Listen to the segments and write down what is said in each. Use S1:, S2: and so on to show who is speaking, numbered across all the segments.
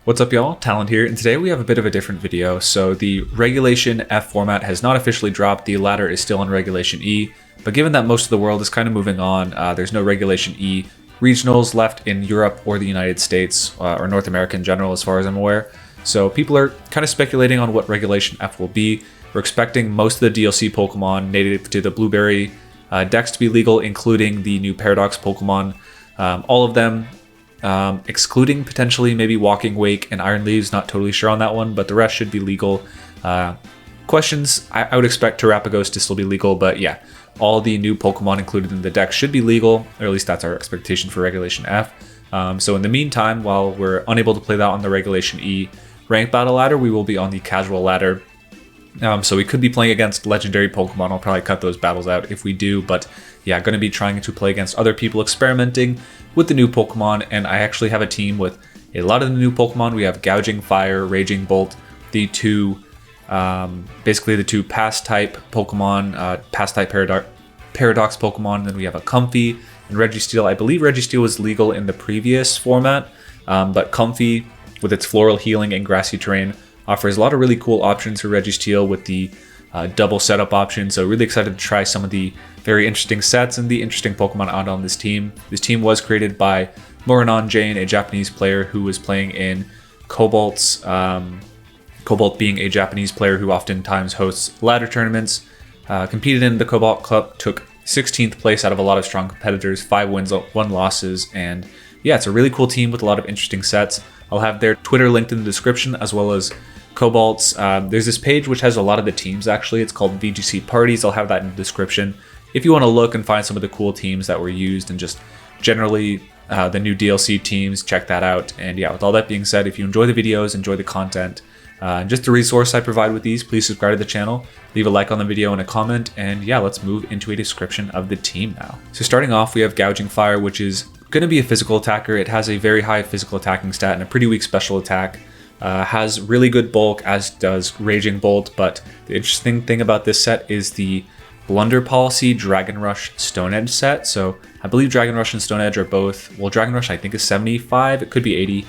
S1: What's up y'all, Talent here, and today we have a bit of a different video. So the Regulation F format has not officially dropped, the ladder is still on Regulation E, but given that most of the world is kind of moving on, there's no Regulation E regionals left in Europe or the United States, or North America in general as far as I'm aware. So people are kind of speculating on what Regulation F will be. We're expecting most of the DLC Pokemon native to the Blueberry decks to be legal, including the new Paradox Pokemon, all of them. Excluding potentially maybe Walking Wake and Iron Leaves, not totally sure on that one, but the rest should be legal. Questions, I would expect Terrapagos to still be legal, but yeah, all the new Pokemon included in the deck should be legal, or at least that's our expectation for Regulation F. So in the meantime, while we're unable to play that on the Regulation E ranked battle ladder, we will be on the casual ladder. So we could be playing against legendary Pokemon. I'll probably cut those battles out if we do, but yeah, going to be trying to play against other people experimenting with the new Pokemon, and I actually have a team with a lot of the new Pokemon. We have Gouging Fire, Raging Bolt, the two, basically the two Past type Pokemon, Past type Paradox Pokemon, and then we have a Comfey and Registeel. I believe Registeel was legal in the previous format, but Comfey, with its Floral Healing and Grassy terrain, offers a lot of really cool options for Registeel with the double setup option. So really excited to try some of the very interesting sets and the interesting Pokemon out on this team. This team was created by Morinon Jane, a Japanese player who was playing in Cobalt's, Cobalt being a Japanese player who oftentimes hosts ladder tournaments, competed in the Cobalt Cup, took 16th place out of a lot of strong competitors, 5 wins, 1 losses, and yeah, it's a really cool team with a lot of interesting sets. I'll have their Twitter linked in the description, as well as Cobalt's. There's this page which has a lot of the teams actually. It's called VGC Parties. I'll have that in the description if you want to look and find some of the cool teams that were used, and just generally the new DLC teams, check that out. And yeah, with all that being said, if you enjoy the videos, enjoy the content, just the resource I provide with these, please subscribe to the channel, leave a like on the video and a comment, and yeah, let's move into a description of the team now. So starting off, we have Gouging Fire, which is going to be a physical attacker. It has a very high physical attacking stat and a pretty weak special attack. Has really good bulk, as does Raging Bolt, but the interesting thing about this set is the Blunder policy Dragon Rush Stone Edge set. So I believe Dragon Rush and Stone Edge are both, well, Dragon Rush I think is 75, it could be 80.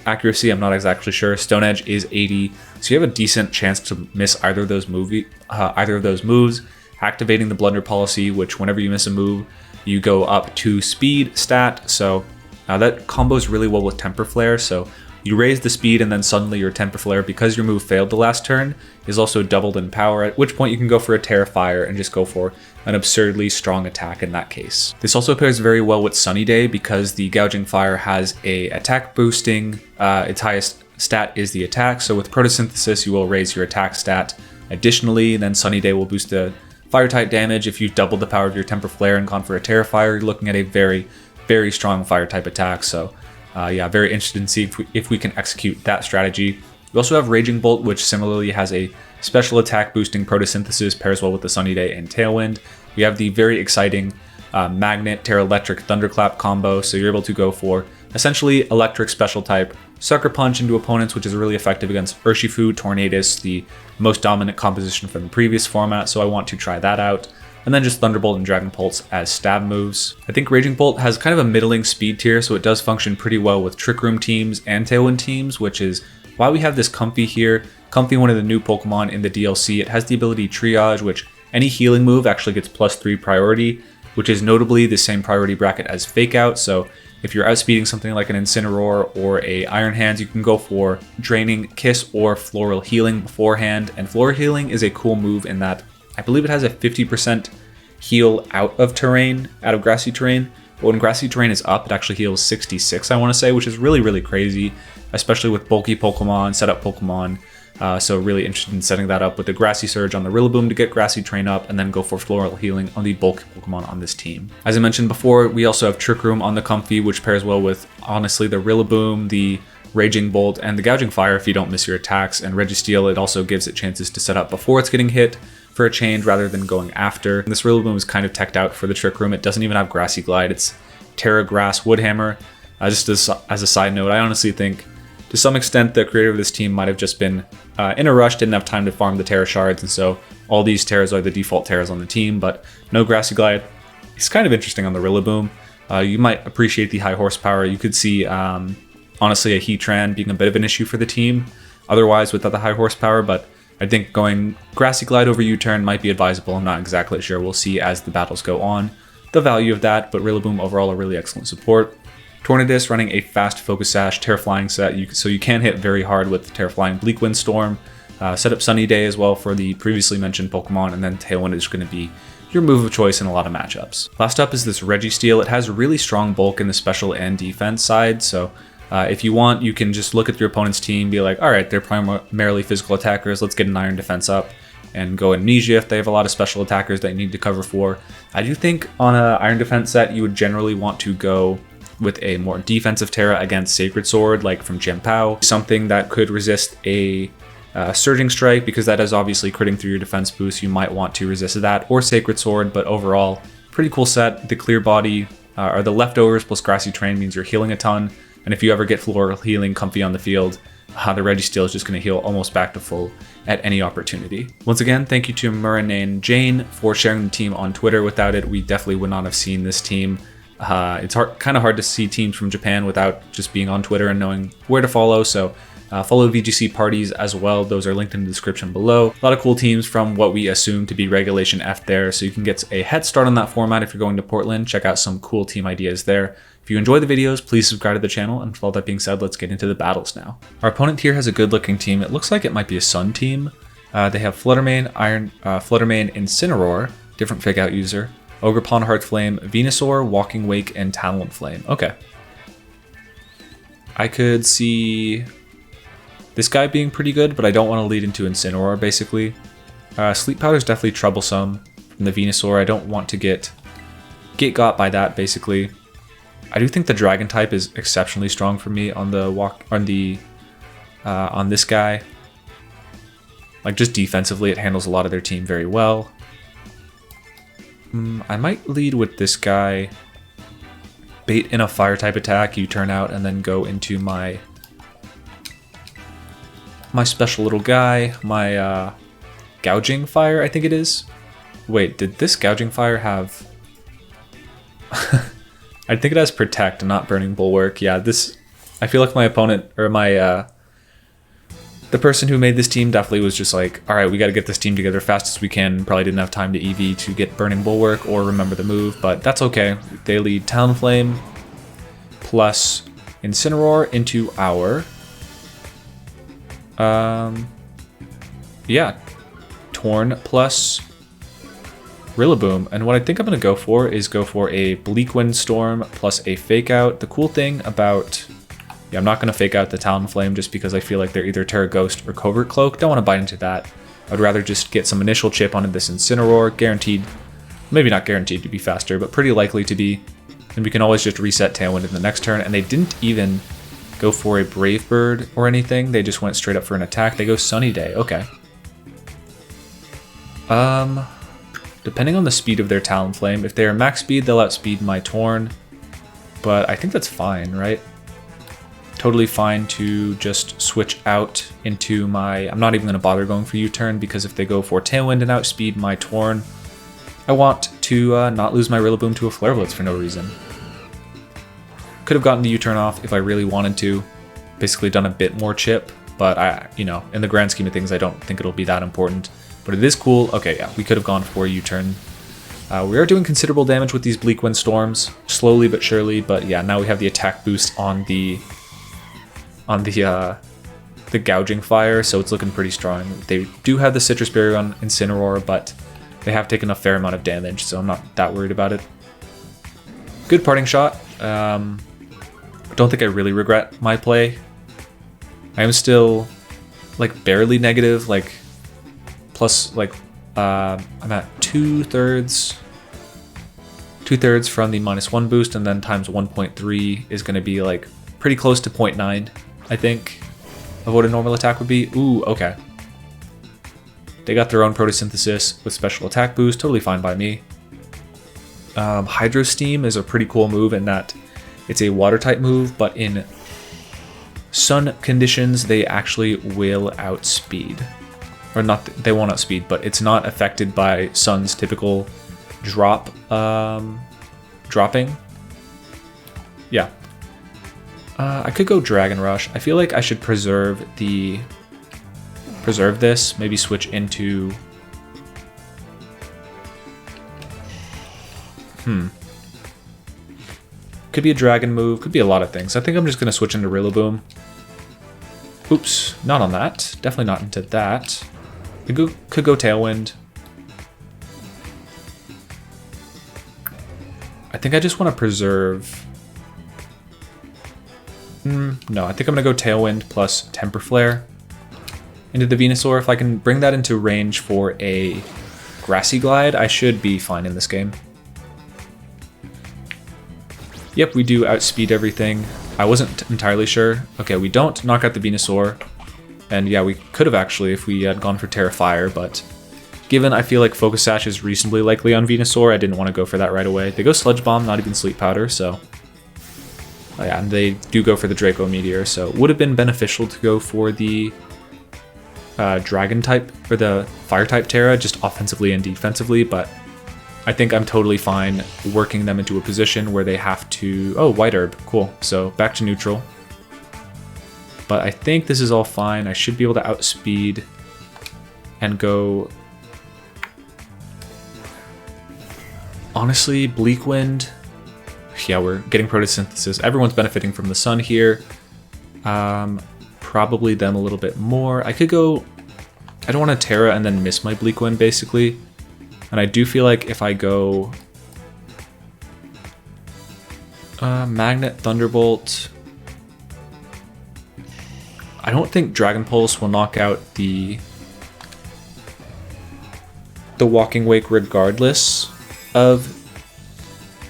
S1: Accuracy, I'm not exactly sure. Stone Edge is 80, so you have a decent chance to miss either of those moves. Activating the Blunder policy, which whenever you miss a move, you go up to speed stat. So that combos really well with Temper Flare. So you raise the speed and then suddenly your Temper Flare, because your move failed the last turn, is also doubled in power, at which point you can go for a Terrifier and just go for an absurdly strong attack in that case. This also pairs very well with Sunny Day, because the Gouging Fire has a attack boosting, its highest stat is the attack, so with Photosynthesis you will raise your attack stat. Additionally, then Sunny Day will boost the fire type damage. If you doubled the power of your Temper Flare and gone for a Terrifier, you're looking at a very, very strong fire type attack. So yeah, very interested in seeing if we can execute that strategy. We also have Raging Bolt, which similarly has a special attack boosting Photosynthesis, pairs well with the Sunny Day and Tailwind. We have the very exciting Magnet Terra Electric Thunderclap combo, so you're able to go for essentially electric special type Sucker Punch into opponents, which is really effective against Urshifu, Tornadus, the most dominant composition from the previous format, so I want to try that out. And then just Thunderbolt and Dragon Pulse as stab moves. I think Raging Bolt has kind of a middling speed tier, so it does function pretty well with Trick Room teams and Tailwind teams, which is why we have this Comfey here. Comfey, one of the new Pokemon in the DLC, it has the ability Triage, which any healing move actually gets +3 priority, which is notably the same priority bracket as Fake Out. So if you're outspeeding something like an Incineroar or a Iron Hands, you can go for Draining Kiss or Floral Healing beforehand. And Floral Healing is a cool move in that I believe it has a 50% heal out of terrain, out of grassy terrain. But when grassy terrain is up, it actually heals 66, I want to say, which is really, really crazy, especially with bulky Pokemon, setup Pokemon. So really interested in setting that up with the Grassy Surge on the Rillaboom to get grassy terrain up, and then go for Floral Healing on the bulk Pokemon on this team. As I mentioned before, we also have Trick Room on the Comfey, which pairs well with, honestly, the Rillaboom, the Raging Bolt, and the Gouging Fire if you don't miss your attacks. And Registeel, it also gives it chances to set up before it's getting hit for a change rather than going after. And this Rillaboom is kind of teched out for the Trick Room. It doesn't even have Grassy Glide. It's Terra Grass Woodhammer. Just as a side note, I honestly think to some extent the creator of this team might have just been in a rush, didn't have time to farm the Terra Shards, and so all these Terras are the default Terras on the team, but no Grassy Glide. It's kind of interesting on the Rillaboom. You might appreciate the high horsepower. You could see honestly a Heatran being a bit of an issue for the team otherwise without the high horsepower, but I think going Grassy Glide over U-turn might be advisable. I'm not exactly sure. We'll see as the battles go on the value of that, but Rillaboom overall a really excellent support. Tornadus running a fast Focus Sash Terraflying set, so you can hit very hard with Terraflying Bleak Windstorm. Set up Sunny Day as well for the previously mentioned Pokemon, and then Tailwind is going to be your move of choice in a lot of matchups. Last up is this Registeel. It has really strong bulk in the special and defense side, so if you want, you can just look at your opponent's team, be like, all right, they're primarily physical attackers, let's get an iron defense up, and go Amnesia if they have a lot of special attackers that you need to cover for. I do think on an iron defense set, you would generally want to go with a more defensive Terra against Sacred Sword, like from Jimpao, something that could resist a Surging Strike, because that is obviously critting through your defense boost. You might want to resist that, or Sacred Sword, but overall, pretty cool set. The clear body, or the leftovers plus Grassy Terrain means you're healing a ton, and if you ever get Floral healing Comfey on the field, the Registeel is just going to heal almost back to full at any opportunity. Once again, thank you to Murinane Jane for sharing the team on Twitter. Without it, we definitely would not have seen this team. It's kind of hard to see teams from Japan without just being on Twitter and knowing where to follow, so follow VGC parties as well. Those are linked in the description below. A lot of cool teams from what we assume to be Regulation F there, so you can get a head start on that format if you're going to Portland. Check out some cool team ideas there. If you enjoy the videos, please subscribe to the channel, and with all that being said, let's get into the battles now. Our opponent here has a good looking team. It looks like it might be a Sun team. They have Fluttermane, Fluttermane, Incineroar, different fake out user, Ogerpon, Heartflame, Venusaur, Walking Wake, and Talonflame. Okay. I could see this guy being pretty good, but I don't want to lead into Incineroar, basically. Sleep Powder is definitely troublesome from the Venusaur. I don't want to get got by that, basically. I do think the Dragon type is exceptionally strong for me on the on this guy. Like, just defensively, it handles a lot of their team very well. I might lead with this guy. Bait in a fire type attack, you turn out, and then go into my special little guy, my Gouging Fire, I think it is. Wait, did this Gouging Fire have... I think it has Protect, not Burning Bulwark. Yeah, this... I feel like my opponent, or my... the person who made this team definitely was just like, all right, we got to get this team together fast as we can. Probably didn't have time to EV to get Burning Bulwark or remember the move, but that's okay. They lead Talonflame plus Incineroar into our... yeah, Torn plus Rillaboom. And what I think I'm going to go for is go for a Bleak Windstorm plus a Fake Out. The cool thing about... Yeah, I'm not going to fake out the Talonflame just because I feel like they're either Terra Ghost or Covert Cloak. Don't want to bite into that. I'd rather just get some initial chip onto this Incineroar. Guaranteed, maybe not guaranteed to be faster, but pretty likely to be. And we can always just reset Tailwind in the next turn. And they didn't even go for a Brave Bird or anything. They just went straight up for an attack. They go Sunny Day. Okay. Depending on the speed of their Talonflame, if they're max speed, they'll outspeed my Torn. But I think that's fine, right? Totally fine to just switch out into my... I'm not even going to bother going for U-turn, because if they go for Tailwind and outspeed my Torn, I want to not lose my Rillaboom to a Flare Blitz for no reason. Could have gotten the U-turn off if I really wanted to. Basically done a bit more chip, but you know, in the grand scheme of things, I don't think it'll be that important. But it is cool. Okay, yeah, we could have gone for a U-turn. We are doing considerable damage with these Bleak Windstorms, slowly but surely. But yeah, now we have the attack boost on the Gouging Fire, so it's looking pretty strong. They do have the Citrus Berry on Incineroar, but they have taken a fair amount of damage, so I'm not that worried about it. Good parting shot. Don't think I really regret my play. I am still like barely negative, like plus like I'm at two-thirds from the -1 boost, and then times 1.3 is going to be like pretty close to 0.9, I think, of what a normal attack would be. Ooh, okay. They got their own photosynthesis with special attack boost, totally fine by me. Hydro Steam is a pretty cool move in that it's a water type move, but in sun conditions, they actually will outspeed. Or not, they won't outspeed, but it's not affected by sun's typical dropping. Yeah. I could go Dragon Rush. I feel like I should preserve this, maybe switch into... Could be a dragon move, could be a lot of things. I think I'm just going to switch into Rillaboom. Oops, not on that. Definitely not into that. Could go Tailwind. I think I just want to preserve... no, I think I'm going to go Tailwind plus Temper Flare into the Venusaur. If I can bring that into range for a Grassy Glide, I should be fine in this game. Yep, we do outspeed everything. I wasn't entirely sure. Okay, we don't knock out the Venusaur. And yeah, we could have actually if we had gone for Terra Fire, but given I feel like Focus Sash is reasonably likely on Venusaur, I didn't want to go for that right away. They go Sludge Bomb, not even Sleep Powder, so... Oh yeah, and they do go for the Draco Meteor, so it would have been beneficial to go for the Dragon type, or the Fire type Terra, just offensively and defensively, but I think I'm totally fine working them into a position where they have to... Oh, White Herb, cool. So back to neutral. But I think this is all fine. I should be able to outspeed and go... Honestly, Bleak Wind... Yeah, we're getting photosynthesis. Everyone's benefiting from the sun here. Probably them a little bit more. I could go... I don't want to Terra and then miss my Bleak Wind, basically. And I do feel like if I go... Magnet, Thunderbolt... I don't think Dragon Pulse will knock out the Walking Wake regardless of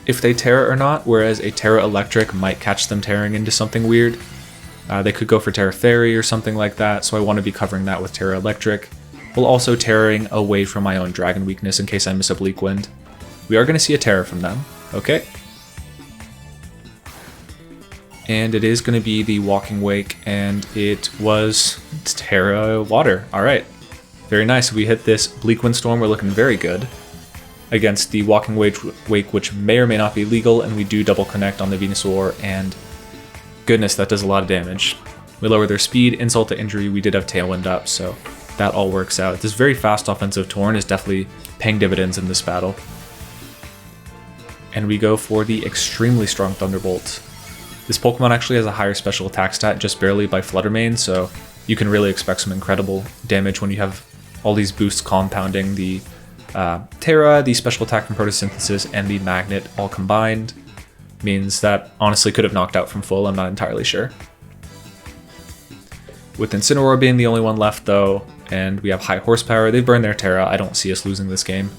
S1: if they Terra or not, whereas a Terra Electric might catch them tearing into something weird. They could go for Terra Fairy or something like that, so I want to be covering that with Terra Electric, while also Terraing away from my own Dragon weakness in case I miss a Bleak Wind. We are going to see a Terra from them, okay? And it is going to be the Walking Wake, and it's Terra Water. Alright, very nice. We hit this Bleak Wind Storm, we're looking very good against the Walking Wake, which may or may not be legal, and we do double connect on the Venusaur, and goodness, that does a lot of damage. We lower their speed, insult to injury, we did have Tailwind up, so that all works out. This very fast offensive Torn is definitely paying dividends in this battle. And we go for the extremely strong Thunderbolt. This Pokemon actually has a higher special attack stat, just barely by Flutter Mane, so you can really expect some incredible damage when you have all these boosts compounding, the Terra, the special attack from Photosynthesis, and the Magnet all combined. Means that honestly could have knocked out from full, I'm not entirely sure. With Incineroar being the only one left though, and we have high horsepower, they burn their Terra, I don't see us losing this game.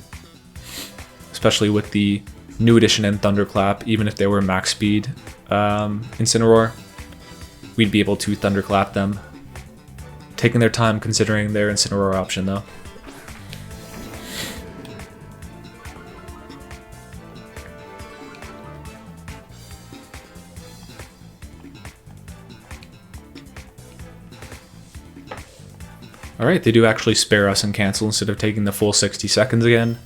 S1: Especially with the new addition and Thunderclap, even if they were max speed Incineroar, we'd be able to Thunderclap them. Taking their time considering their Incineroar option though. Alright, they do actually spare us and cancel instead of taking the full 60 seconds again.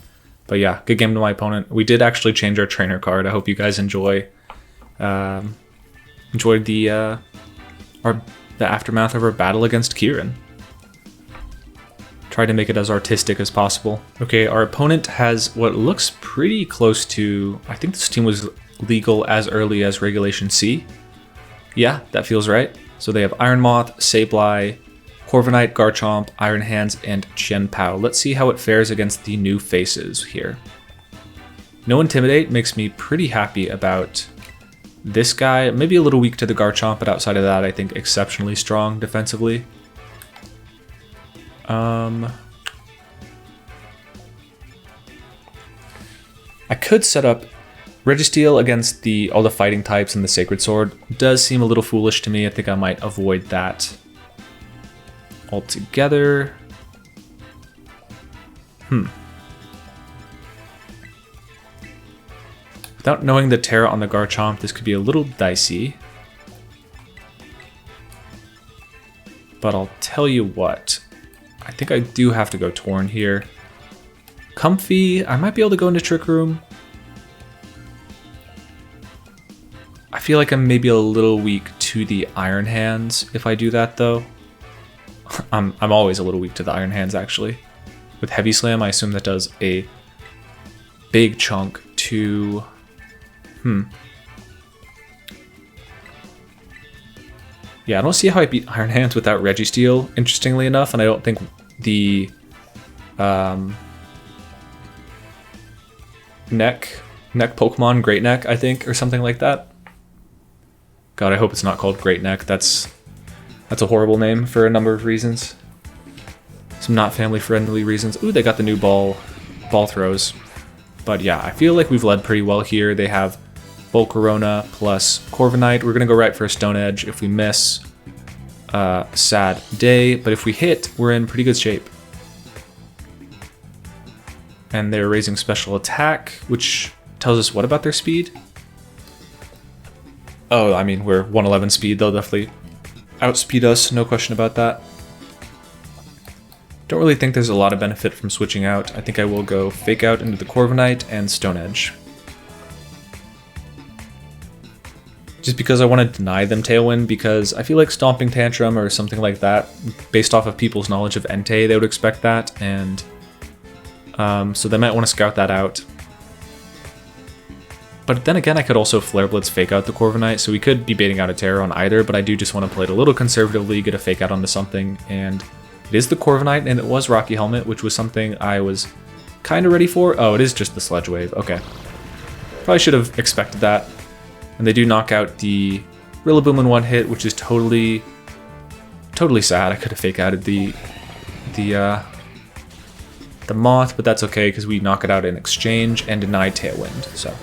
S1: But yeah, good game to my opponent. We did actually change our trainer card. I hope you guys enjoyed the aftermath of our battle against Kieran. Tried to make it as artistic as possible. Okay, our opponent has what looks pretty close to... I think this team was legal as early as Regulation C. Yeah, that feels right. So they have Iron Moth, Sableye, Corviknight, Garchomp, Iron Hands, and Chien-Pao. Let's see how it fares against the new faces here. No Intimidate makes me pretty happy about this guy. Maybe a little weak to the Garchomp, but outside of that, I think exceptionally strong defensively. I could set up Registeel against all the fighting types and the Sacred Sword. Does seem a little foolish to me. I think I might avoid that altogether. Without knowing the Terra on the Garchomp, this could be a little dicey. But I'll tell you what. I think I do have to go Torn here. Comfey, I might be able to go into Trick Room. I feel like I'm maybe a little weak to the Iron Hands if I do that though. I'm always a little weak to the Iron Hands actually. With Heavy Slam, I assume that does a big chunk to... Yeah, I don't see how I beat Iron Hands without Registeel, interestingly enough, and I don't think the neck Pokemon, Great Neck, I think, or something like that. God, I hope it's not called Great Neck. That's a horrible name for a number of reasons. Some not family-friendly reasons. Ooh, they got the new ball throws. But yeah, I feel like we've led pretty well here. They have Volcarona plus Corviknight. We're gonna go right for a Stone Edge. If we miss, sad day. But if we hit, we're in pretty good shape. And they're raising special attack, which tells us what about their speed? Oh, I mean, we're 111 speed. They'll definitely outspeed us, no question about that. Don't really think there's a lot of benefit from switching out. I think I will go Fake Out into the Corviknight and Stone Edge. Just because I want to deny them Tailwind, because I feel like Stomping Tantrum or something like that, based off of people's knowledge of Entei, they would expect that, and so they might want to scout that out. But then again, I could also Flare Blitz Fake Out the Corviknight, so we could be baiting out a Terror on either, but I do just want to play it a little conservatively, get a Fake Out onto something, and it is the Corviknight, and it was Rocky Helmet, which was something I was kind of ready for. Oh, it is just the Sludge Wave, okay. Probably should have expected that. And they do knock out the Rillaboom in one hit, which is totally sad. I could have Fake Outed the Moth, but that's okay, because we knock it out in exchange and deny Tailwind, so...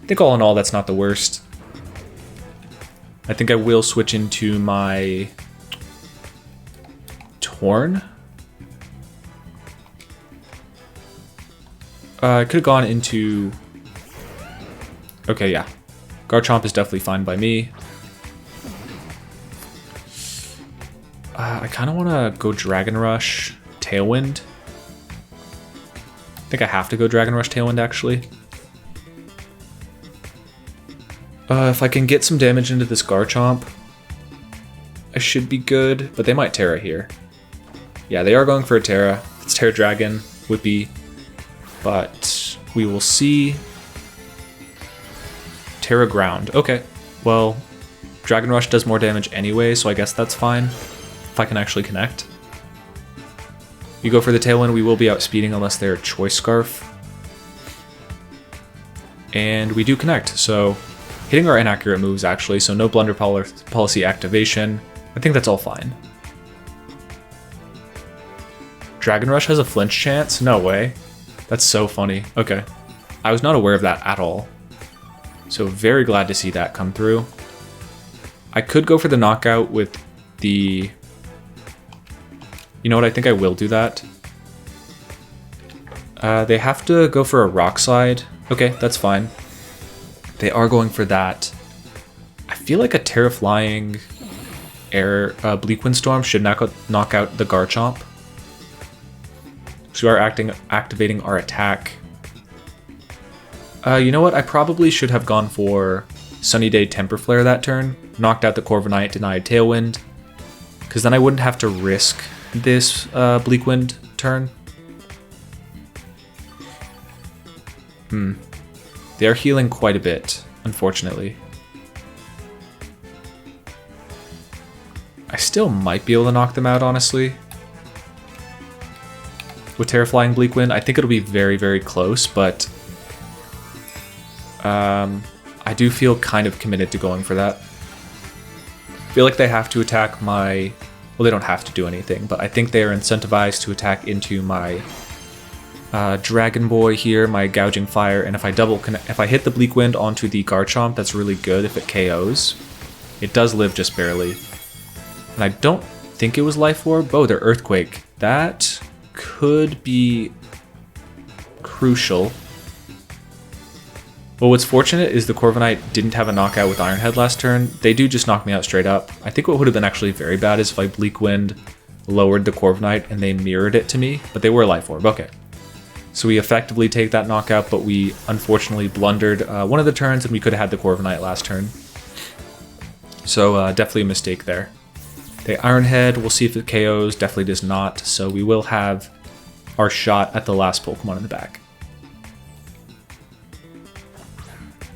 S1: I think all in all, that's not the worst. I think I will switch into my Torn. I could have gone into... Okay, yeah. Garchomp is definitely fine by me. I kind of want to go Dragon Rush Tailwind. I think I have to go Dragon Rush Tailwind, actually. If I can get some damage into this Garchomp, I should be good, but they might Terra here. Yeah, they are going for a Terra. It's Terra Dragon, Whippy, but we will see. Terra Ground. Okay, well, Dragon Rush does more damage anyway, so I guess that's fine, if I can actually connect. You go for the Tailwind, we will be outspeeding unless they're Choice Scarf. And we do connect, so... Hitting our inaccurate moves, actually, so no Blunder policy activation. I think that's all fine. Dragon Rush has a flinch chance? No way. That's so funny. Okay. I was not aware of that at all. So very glad to see that come through. I could go for the knockout with the... You know what, I think I will do that. They have to go for a Rock Slide. Okay, that's fine. They are going for that. I feel like a Terra Flying Bleak Windstorm should knock out the Garchomp. So we are activating our attack. You know what? I probably should have gone for Sunny Day Temper Flare that turn. Knocked out the Corviknight, denied Tailwind. Because then I wouldn't have to risk this Bleak Wind turn. They are healing quite a bit, unfortunately. I still might be able to knock them out, honestly. With Terraflying Bleak Wind, I think it'll be very, very close, but... I do feel kind of committed to going for that. I feel like they have to attack my... Well, they don't have to do anything, but I think they are incentivized to attack into my... Dragon Boy here, my Gouging Fire, and if I hit the Bleak Wind onto the Garchomp, that's really good if it KOs. It does live just barely. And I don't think it was Life Orb. Oh, they're Earthquake. That could be crucial. Well, what's fortunate is the Corviknight didn't have a knockout with Iron Head last turn. They do just knock me out straight up. I think what would have been actually very bad is if I Bleak Wind lowered the Corviknight and they mirrored it to me, but they were Life Orb. Okay. So we effectively take that knockout, but we unfortunately blundered one of the turns, and we could have had the Corviknight last turn. So definitely a mistake there. The Iron Head, we'll see if it KOs, definitely does not, so we will have our shot at the last Pokemon in the back.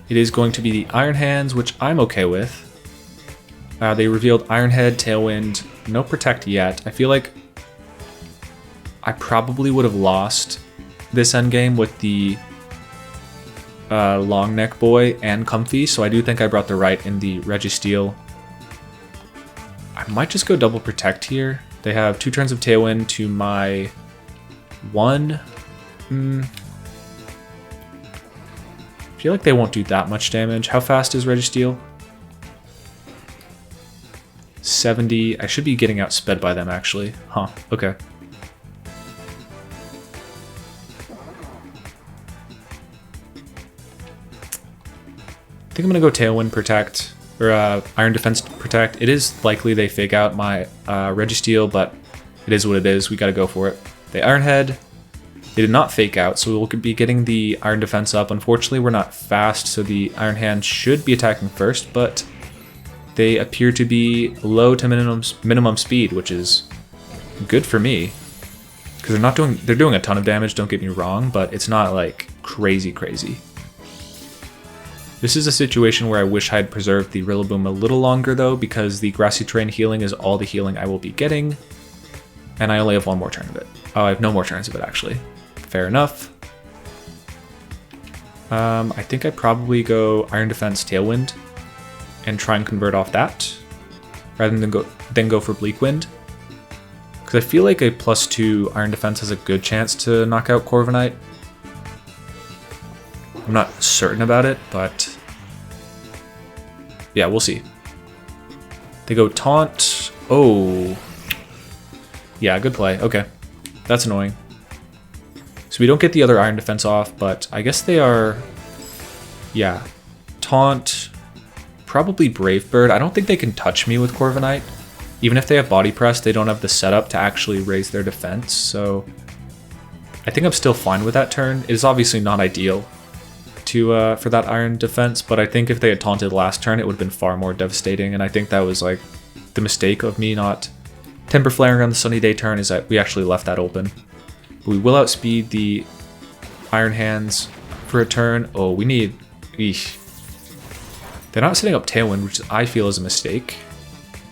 S1: It is going to be the Iron Hands, which I'm okay with. They revealed Iron Head, Tailwind, no Protect yet. I feel like I probably would have lost this endgame with the Long Neck Boy and Comfey, so I do think I brought the right in the Registeel. I might just go double Protect here. They have 2 turns of Tailwind to my 1. I feel like they won't do that much damage. How fast is Registeel? 70. I should be getting outsped by them, actually. Huh, okay. I think I'm gonna go Tailwind Protect, or Iron Defense Protect. It is likely they fake out my Registeel, but it is what it is. We gotta go for it. The Iron Head, they did not fake out, so we'll be getting the Iron Defense up. Unfortunately, we're not fast, so the Iron Hand should be attacking first, but they appear to be low to minimum speed, which is good for me. Because they're doing a ton of damage, don't get me wrong, but it's not like crazy. This is a situation where I wish I had preserved the Rillaboom a little longer though, because the Grassy Terrain healing is all the healing I will be getting. And I only have 1 more turn of it. Oh, I have no more turns of it actually. Fair enough. I think I probably go Iron Defense Tailwind and try and convert off that, rather than go for Bleak Wind. Because I feel like a +2 Iron Defense has a good chance to knock out Corviknight. I'm not certain about it, but yeah, we'll see. They go Taunt. Oh. Yeah, good play. Okay. That's annoying. So we don't get the other Iron Defense off, but I guess they are... Yeah. Taunt. Probably Brave Bird. I don't think they can touch me with Corviknight. Even if they have Body Press, they don't have the setup to actually raise their defense, so... I think I'm still fine with that turn. It is obviously not ideal for that Iron Defense, but I think if they had taunted last turn, it would have been far more devastating, and I think that was like the mistake of me not Temper Flaring on the Sunny Day turn, is that we actually left that open. But we will outspeed the Iron Hands for a turn. Oh, we need... Eesh. They're not setting up Tailwind, which I feel is a mistake.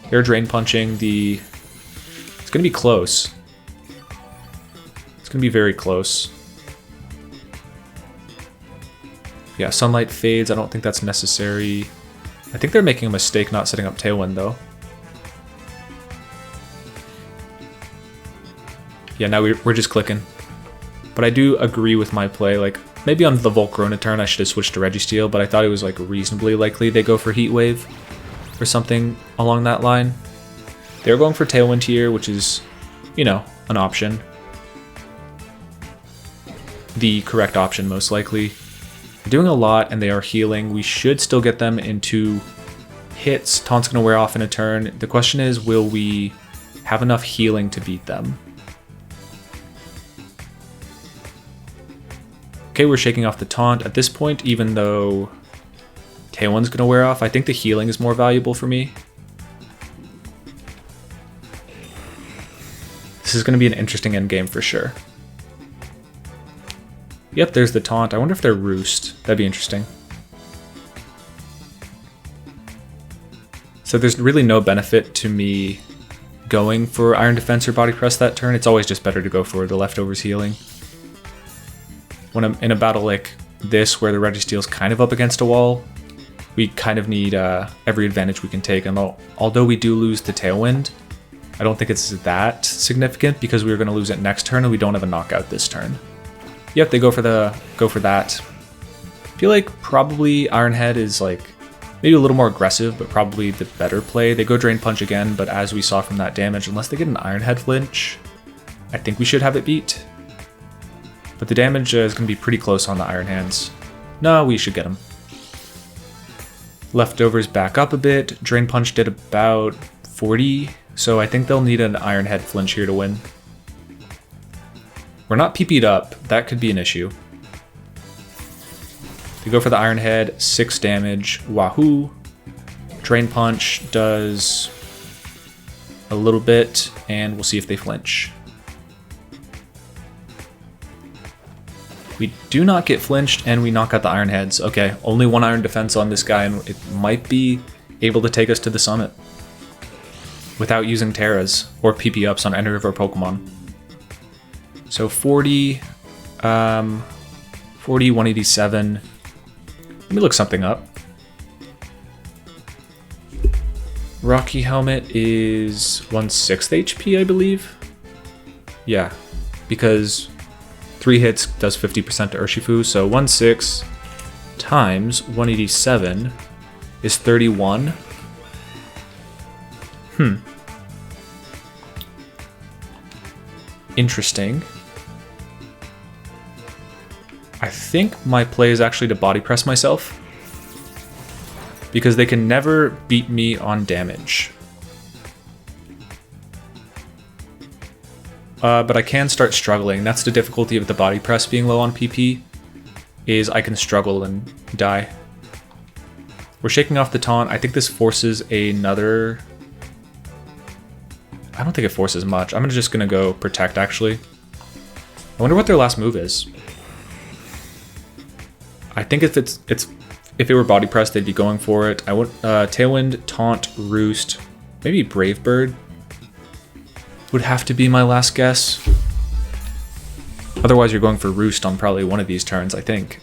S1: They're Drain Punching the... It's going to be close. It's going to be very close. Yeah, Sunlight Fades. I don't think that's necessary. I think they're making a mistake not setting up Tailwind, though. Yeah, now we're just clicking. But I do agree with my play. Like, maybe on the Volcarona turn I should have switched to Registeel, but I thought it was like reasonably likely they go for Heat Wave or something along that line. They're going for Tailwind here, which is, you know, an option. The correct option, most likely. They're doing a lot, and they are healing. We should still get them into hits. Taunt's going to wear off in a turn. The question is, will we have enough healing to beat them? Okay, we're shaking off the Taunt. At this point, even though Tailwind's going to wear off, I think the healing is more valuable for me. This is going to be an interesting endgame for sure. Yep, there's the Taunt. I wonder if they're Roost. That'd be interesting. So there's really no benefit to me going for Iron Defense or Body Press that turn. It's always just better to go for the Leftovers healing. When I'm in a battle like this, where the Registeel's kind of up against a wall, we kind of need every advantage we can take. And although we do lose the Tailwind, I don't think it's that significant because we're going to lose it next turn and we don't have a knockout this turn. Yep, they go for that. I feel like probably Iron Head is like maybe a little more aggressive, but probably the better play. They go Drain Punch again, but as we saw from that damage, unless they get an Iron Head flinch, I think we should have it beat. But the damage is going to be pretty close on the Iron Hands. No, we should get them. Leftovers back up a bit. Drain Punch did about 40, so I think they'll need an Iron Head flinch here to win. We're not PP'd up. That could be an issue. They go for the Iron Head, 6 damage. Wahoo! Drain Punch does a little bit, and we'll see if they flinch. We do not get flinched, and we knock out the Iron Heads. Okay, only 1 Iron Defense on this guy, and it might be able to take us to the summit without using Terras or PP ups on any of our Pokemon. So 40, 187. Let me look something up. Rocky Helmet is 1/6 HP, I believe. Yeah, because 3 hits does 50% to Urshifu, so 1/6 times 187 is 31. Interesting. I think my play is actually to body press myself, because they can never beat me on damage. But I can start struggling. That's the difficulty of the body press being low on PP, is I can struggle and die. We're shaking off the taunt. I think this forces another... I don't think it forces much. I'm just gonna go protect, actually. I wonder what their last move is. I think if it were body pressed, they'd be going for it. I would Tailwind, Taunt, Roost, maybe Brave Bird would have to be my last guess. Otherwise, you're going for Roost on probably one of these turns, I think.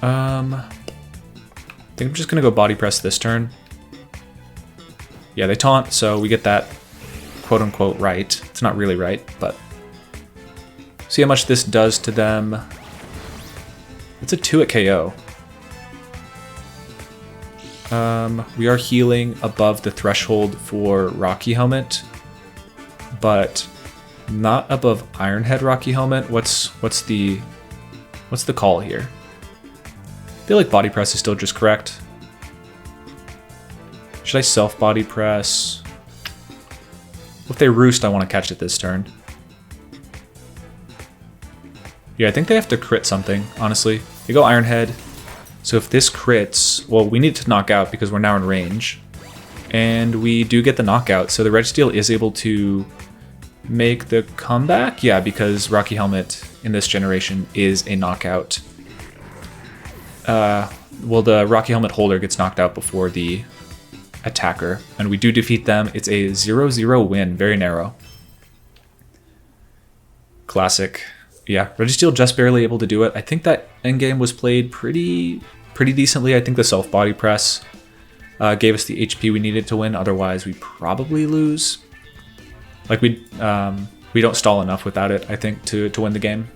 S1: I think I'm just gonna go body press this turn. Yeah, they taunt, so we get that quote unquote right. It's not really right, but see how much this does to them. It's a 2 at KO. We are healing above the threshold for Rocky Helmet, but not above Ironhead Rocky Helmet. What's the call here? I feel like body press is still just correct. Should I self body press? If they roost, I want to catch it this turn. Yeah, I think they have to crit something, honestly. They go Ironhead. So if this crits, well, we need to knock out because we're now in range. And we do get the knockout, so the Registeel is able to make the comeback. Yeah, because Rocky Helmet in this generation is a knockout. Well, the Rocky Helmet holder gets knocked out before the attacker, and we do defeat them. It's a 0-0 win, very narrow. Classic. Yeah, Registeel just barely able to do it. I think that endgame was played pretty decently. I think the self body press gave us the HP we needed to win. Otherwise, we probably lose. Like we don't stall enough without it, I think, to win the game.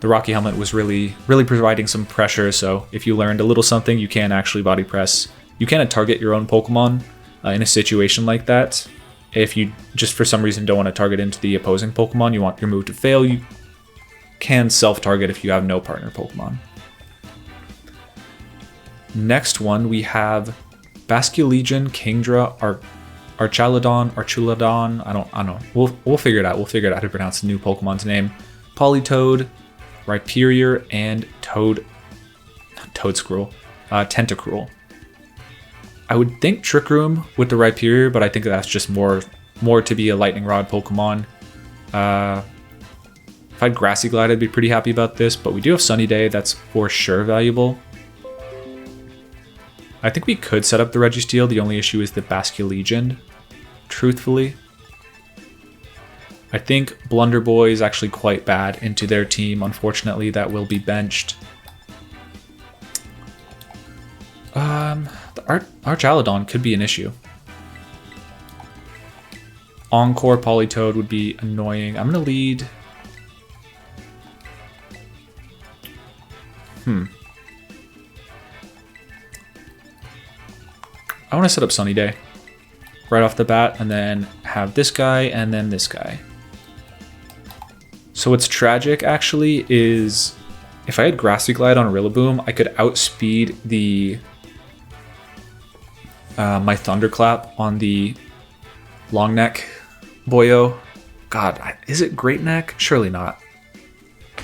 S1: The Rocky Helmet was really providing some pressure. So if you learned a little something, you can actually body press. You can target your own Pokemon in a situation like that. If you just for some reason don't want to target into the opposing Pokemon, you want your move to fail, you can self-target if you have no partner Pokemon. Next one, we have Basculegion, Kingdra, Archulodon. I don't know. We'll figure it out. We'll figure out how to pronounce the new Pokemon's name. Politoed, Rhyperior, and Tentacruel. I would think Trick Room with the Rhyperior, but I think that's just more to be a Lightning Rod Pokemon. If I had Grassy Glide, I'd be pretty happy about this, but we do have Sunny Day. That's for sure valuable. I think we could set up the Registeel. The only issue is the Basculegion, truthfully. I think Blunder Boy is actually quite bad into their team. Unfortunately, that will be benched. The Archaludon could be an issue. Encore Politoed would be annoying. I'm going to lead... I want to set up Sunny Day right off the bat and then have this guy and then this guy. So what's tragic actually is if I had Grassy Glide on Rillaboom, I could outspeed the my Thunderclap on the long neck boyo. God, is it Great Neck? Surely not.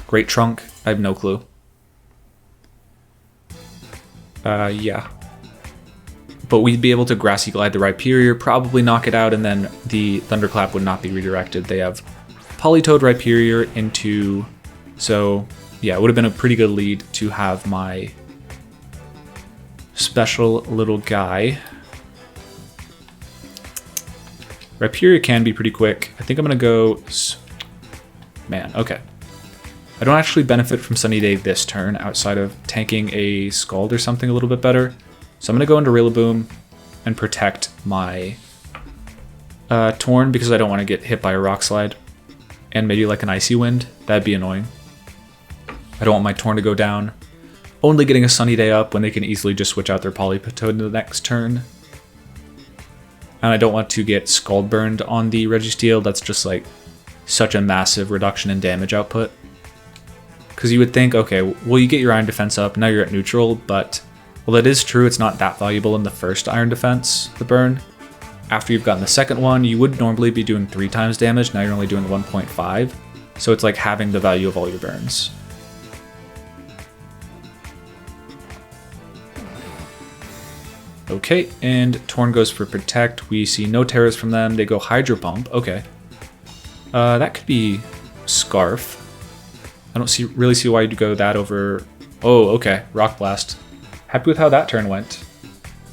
S1: Great Trunk? I have no clue. Yeah. But we'd be able to Grassy Glide the Rhyperior, probably knock it out, and then the Thunderclap would not be redirected. They have Politoed Rhyperior into... So, yeah, it would have been a pretty good lead to have my special little guy. Rhyperior can be pretty quick. I think I'm going to go... Man, okay. I don't actually benefit from Sunny Day this turn outside of tanking a Scald or something a little bit better. So I'm going to go into Rillaboom and protect my Torn because I don't want to get hit by a Rock Slide. And maybe like an Icy Wind. That'd be annoying. I don't want my Torn to go down. Only getting a Sunny Day up when they can easily just switch out their Politoed into the next turn. And I don't want to get Scald burned on the Registeel. That's just like such a massive reduction in damage output. Because you would think, okay, well, you get your Iron Defense up, now you're at neutral, but, well, that is true, it's not that valuable in the first Iron Defense, the burn. After you've gotten the second one, you would normally be doing 3 times damage, now you're only doing 1.5, so it's like having the value of all your burns. Okay, and Torn goes for Protect, we see no Terras from them, they go Hydro Pump, okay. That could be Scarf. I don't really see why you'd go that over... Oh, okay. Rock Blast. Happy with how that turn went.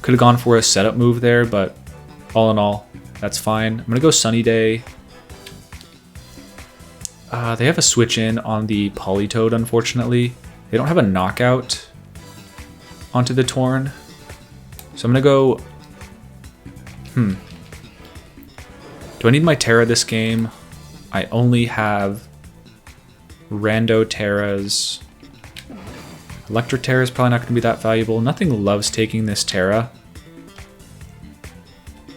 S1: Could have gone for a setup move there, but all in all, that's fine. I'm going to go Sunny Day. They have a switch in on the Politoed, unfortunately. They don't have a knockout onto the Torn. So I'm going to go... Do I need my Terra this game? I only have... Rando Terras. Electric Terra is probably not going to be that valuable. Nothing loves taking this Terra.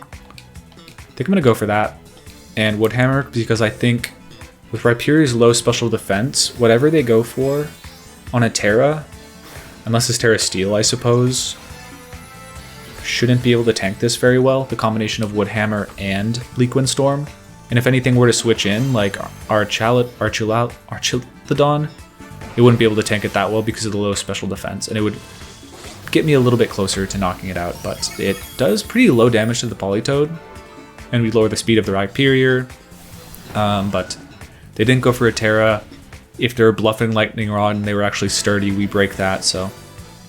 S1: I think I'm going to go for that. And Woodhammer, because I think with Rhyperior's low special defense, whatever they go for on a Terra, unless it's Terra Steel, I suppose, shouldn't be able to tank this very well. The combination of Woodhammer and Bleak Windstorm. And if anything were to switch in, like Archilodon, it wouldn't be able to tank it that well because of the low special defense, and it would get me a little bit closer to knocking it out, but it does pretty low damage to the Politoed, and we lower the speed of the Rhyperior, but they didn't go for a Terra. If they're bluffing Lightning Rod and they were actually sturdy, we break that, so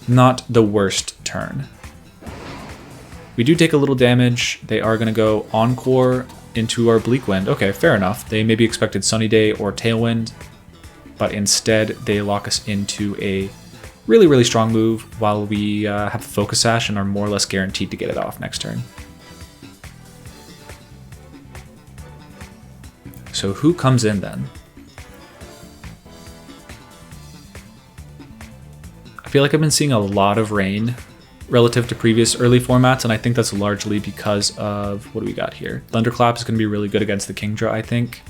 S1: not the worst turn. We do take a little damage. They are going to go Encore into our Bleak Wind. Okay, fair enough. They maybe expected Sunny Day or Tailwind, but instead they lock us into a really, really strong move while we have a Focus Sash and are more or less guaranteed to get it off next turn. So who comes in then? I feel like I've been seeing a lot of rain relative to previous early formats, and I think that's largely because of, what do we got here? Thunderclap is going to be really good against the Kingdra, I think.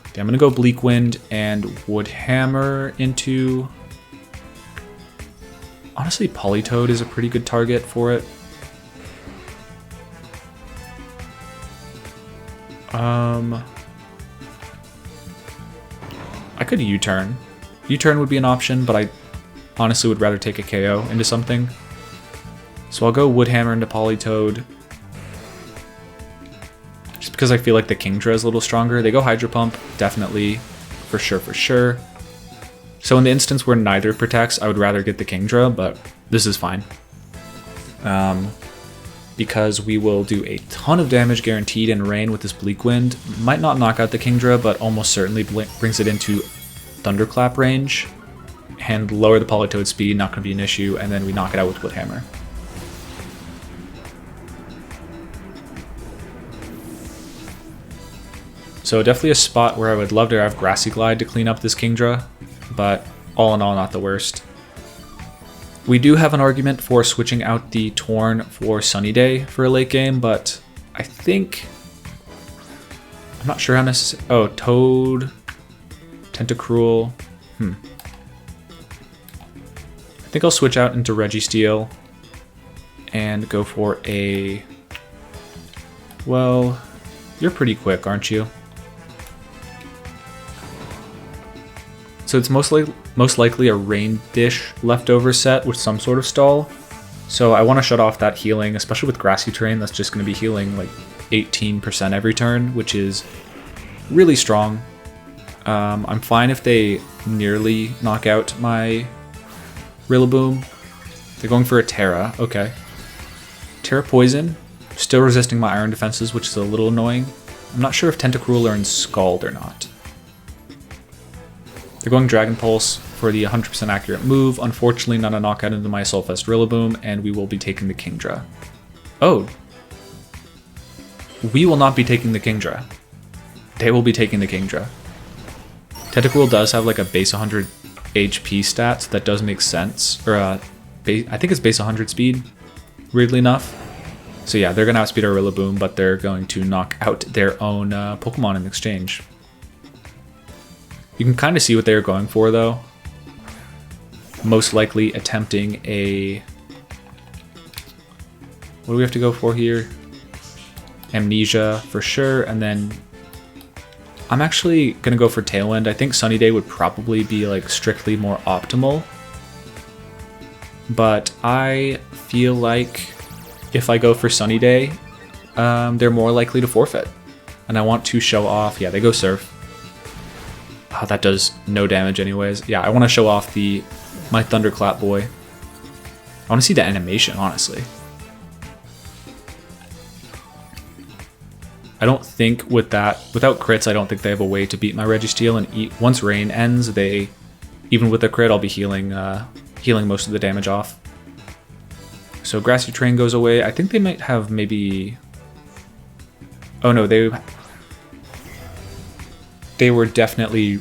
S1: Okay, I'm going to go Bleak Wind and Woodhammer into... Honestly, Politoed is a pretty good target for it. I could U-turn. U-turn would be an option, but I honestly would rather take a KO into something. So I'll go Woodhammer into Politoed. Just because I feel like the Kingdra is a little stronger. They go Hydro Pump, definitely. For sure, for sure. So in the instance where neither protects, I would rather get the Kingdra, but this is fine. Because we will do a ton of damage guaranteed in rain with this Bleak Wind. Might not knock out the Kingdra, but almost certainly brings it into Thunderclap range. And lower the Politoed speed, not going to be an issue, and then we knock it out with Woodhammer. So definitely a spot where I would love to have Grassy Glide to clean up this Kingdra, but all in all, not the worst. We do have an argument for switching out the Torn for Sunny Day for a late game, but I think... I'm not sure how necessary... Oh, Toad... Tentacruel... I think I'll switch out into Registeel and go for a... Well, you're pretty quick, aren't you? So it's most likely a Rain Dish leftover set with some sort of stall. So I want to shut off that healing, especially with Grassy terrain. That's just going to be healing like 18% every turn, which is really strong. I'm fine if they nearly knock out my Rillaboom. They're going for a Terra. Okay. Terra Poison. Still resisting my iron defenses, which is a little annoying. I'm not sure if Tentacruel learns Scald or not. They're going Dragon Pulse for the 100% accurate move. Unfortunately, not a knockout into my Sulfest Rillaboom, and we will be taking the Kingdra. Oh. We will not be taking the Kingdra. They will be taking the Kingdra. Tentacruel does have like a base 100 HP stat, so that does make sense. Or I think it's base 100 speed, weirdly enough. So yeah, they're going to outspeed our Rillaboom, but they're going to knock out their own Pokemon in exchange. You can kind of see what they were going for, though. Most likely attempting a... What do we have to go for here? Amnesia, for sure, and then... I'm actually going to go for Tailwind. I think Sunny Day would probably be, like, strictly more optimal. But I feel like if I go for Sunny Day, they're more likely to forfeit. And I want to show off... Yeah, they go Surf. Oh, that does no damage anyways. Yeah, I want to show off my Thunderclap boy. I want to see the animation, honestly. I don't think without crits, I don't think they have a way to beat my Registeel. And once Rain ends, even with a crit, I'll be healing most of the damage off. So Grassy Train goes away. I think they might have maybe... Oh no, they were definitely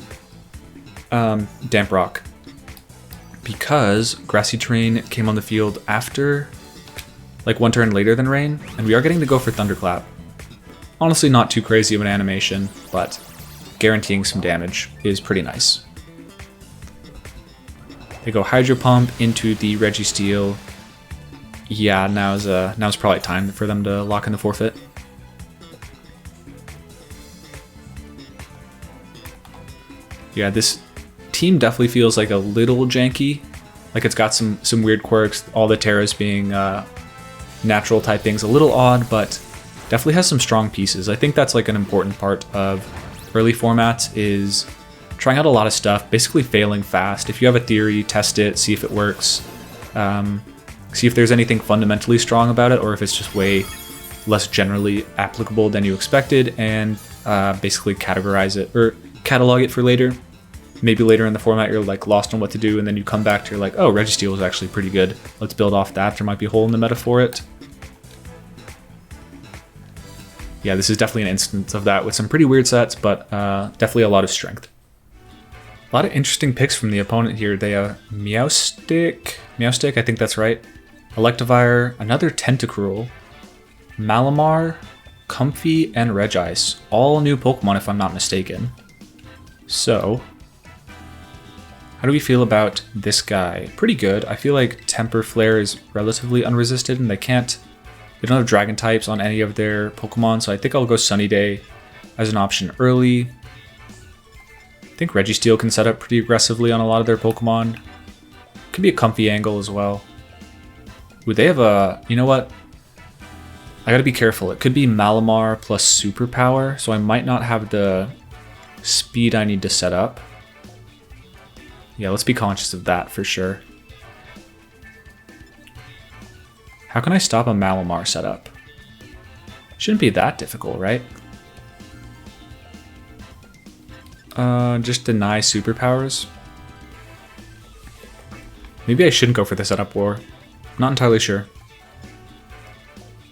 S1: Damp Rock, because Grassy Terrain came on the field after, like, one turn later than Rain, and we are getting to go for Thunderclap. Honestly, not too crazy of an animation, but guaranteeing some damage is pretty nice. They go Hydro Pump into the Registeel. Yeah, now's probably time for them to lock in the forfeit. Yeah, this team definitely feels like a little janky. Like it's got some weird quirks, all the Terras being natural type things, a little odd, but definitely has some strong pieces. I think that's like an important part of early formats, is trying out a lot of stuff, basically failing fast. If you have a theory, test it, see if it works. See if there's anything fundamentally strong about it, or if it's just way less generally applicable than you expected, and basically categorize it, or catalog it for later. Maybe later in the format you're like lost on what to do, and then you come back to, you're like, oh, Registeel is actually pretty good. Let's build off that. There might be a hole in the meta for it. Yeah, this is definitely an instance of that with some pretty weird sets, but definitely a lot of strength. A lot of interesting picks from the opponent here. They have Meowstick, I think that's right. Electivire, another Tentacruel, Malamar, Comfey, and Regice. All new Pokemon if I'm not mistaken. So, how do we feel about this guy? Pretty good. I feel like Temper Flare is relatively unresisted, and they don't have Dragon types on any of their Pokemon, so I think I'll go Sunny Day as an option early. I think Registeel can set up pretty aggressively on a lot of their Pokemon. Could be a Comfey angle as well. Would they have a... You know what? I gotta be careful. It could be Malamar plus Superpower, so I might not have the speed I need to set up. Yeah, let's be conscious of that for sure. How can I stop a Malamar setup? Shouldn't be that difficult, right? Just deny superpowers. Maybe I shouldn't go for the setup war. Not entirely sure.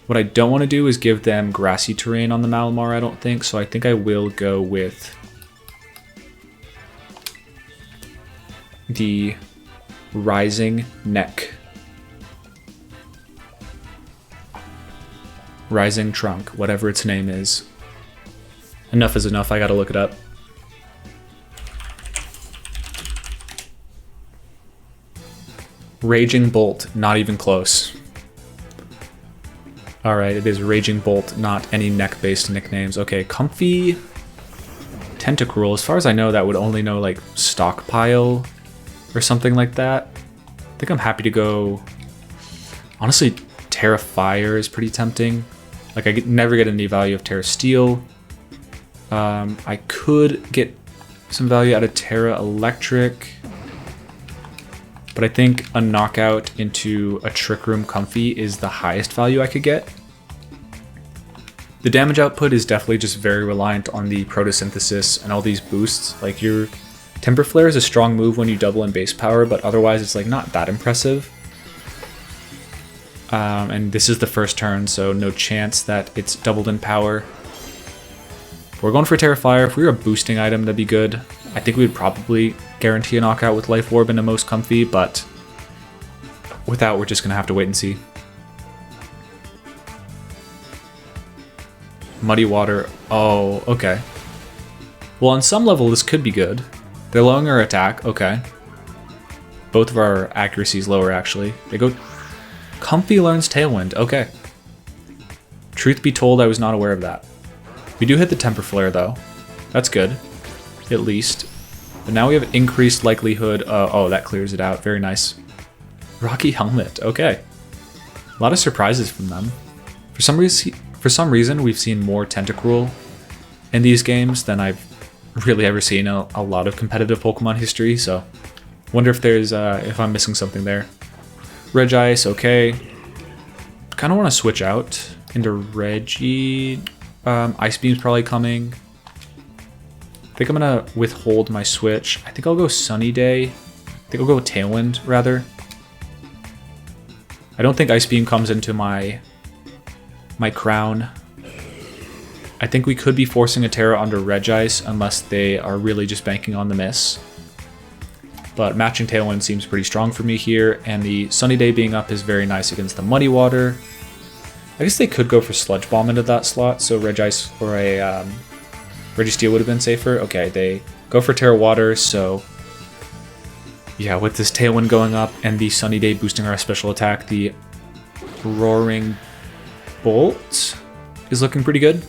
S1: What I don't want to do is give them grassy terrain on the Malamar, I don't think, so I think I will go with the Rising Neck. Rising Trunk, whatever its name is. Enough is enough, I gotta look it up. Raging Bolt, not even close. Alright, it is Raging Bolt, not any neck-based nicknames. Okay, Comfey, Tentacruel. As far as I know, that would only know like Stockpile or something like that. I think I'm happy to go. Honestly, Terra Fire is pretty tempting. Like I never get any value of Terra Steel. I could get some value out of Terra Electric, but I think a knockout into a Trick Room Comfey is the highest value I could get. The damage output is definitely just very reliant on the photosynthesis and all these boosts. Like your Temper Flare is a strong move when you double in base power, but otherwise it's like not that impressive. And this is the first turn, so no chance that it's doubled in power. We're going for Terra Fire. If we were a boosting item, that'd be good. I think we would probably guarantee a knockout with Life Orb into most Comfey, but without, we're just going to have to wait and see. Muddy Water. Oh, okay. Well, on some level, this could be good. They're lowering our attack. Okay. Both of our accuracies lower, actually. They go... Comfey learns Tailwind. Okay. Truth be told, I was not aware of that. We do hit the Temper Flare, though. That's good. At least. But now we have increased likelihood... oh, that clears it out. Very nice. Rocky Helmet. Okay. A lot of surprises from them. For some reason, we've seen more Tentacruel in these games than I've really ever seen in a lot of competitive Pokemon history, so wonder if there's if I'm missing something there. Regice, okay. Kind of want to switch out into Reggie. Ice Beam's probably coming. I think I'm gonna withhold my switch. I think I'll go Sunny Day. I think I'll go Tailwind rather. I don't think Ice Beam comes into my crown. I think we could be forcing a Terra under Regice unless they are really just banking on the miss. But matching Tailwind seems pretty strong for me here, and the Sunny Day being up is very nice against the Muddy Water. I guess they could go for Sludge Bomb into that slot, so Regice or a Registeel would have been safer. Okay, they go for Terra Water, so yeah, with this Tailwind going up and the Sunny Day boosting our special attack, the Roaring Bolt is looking pretty good.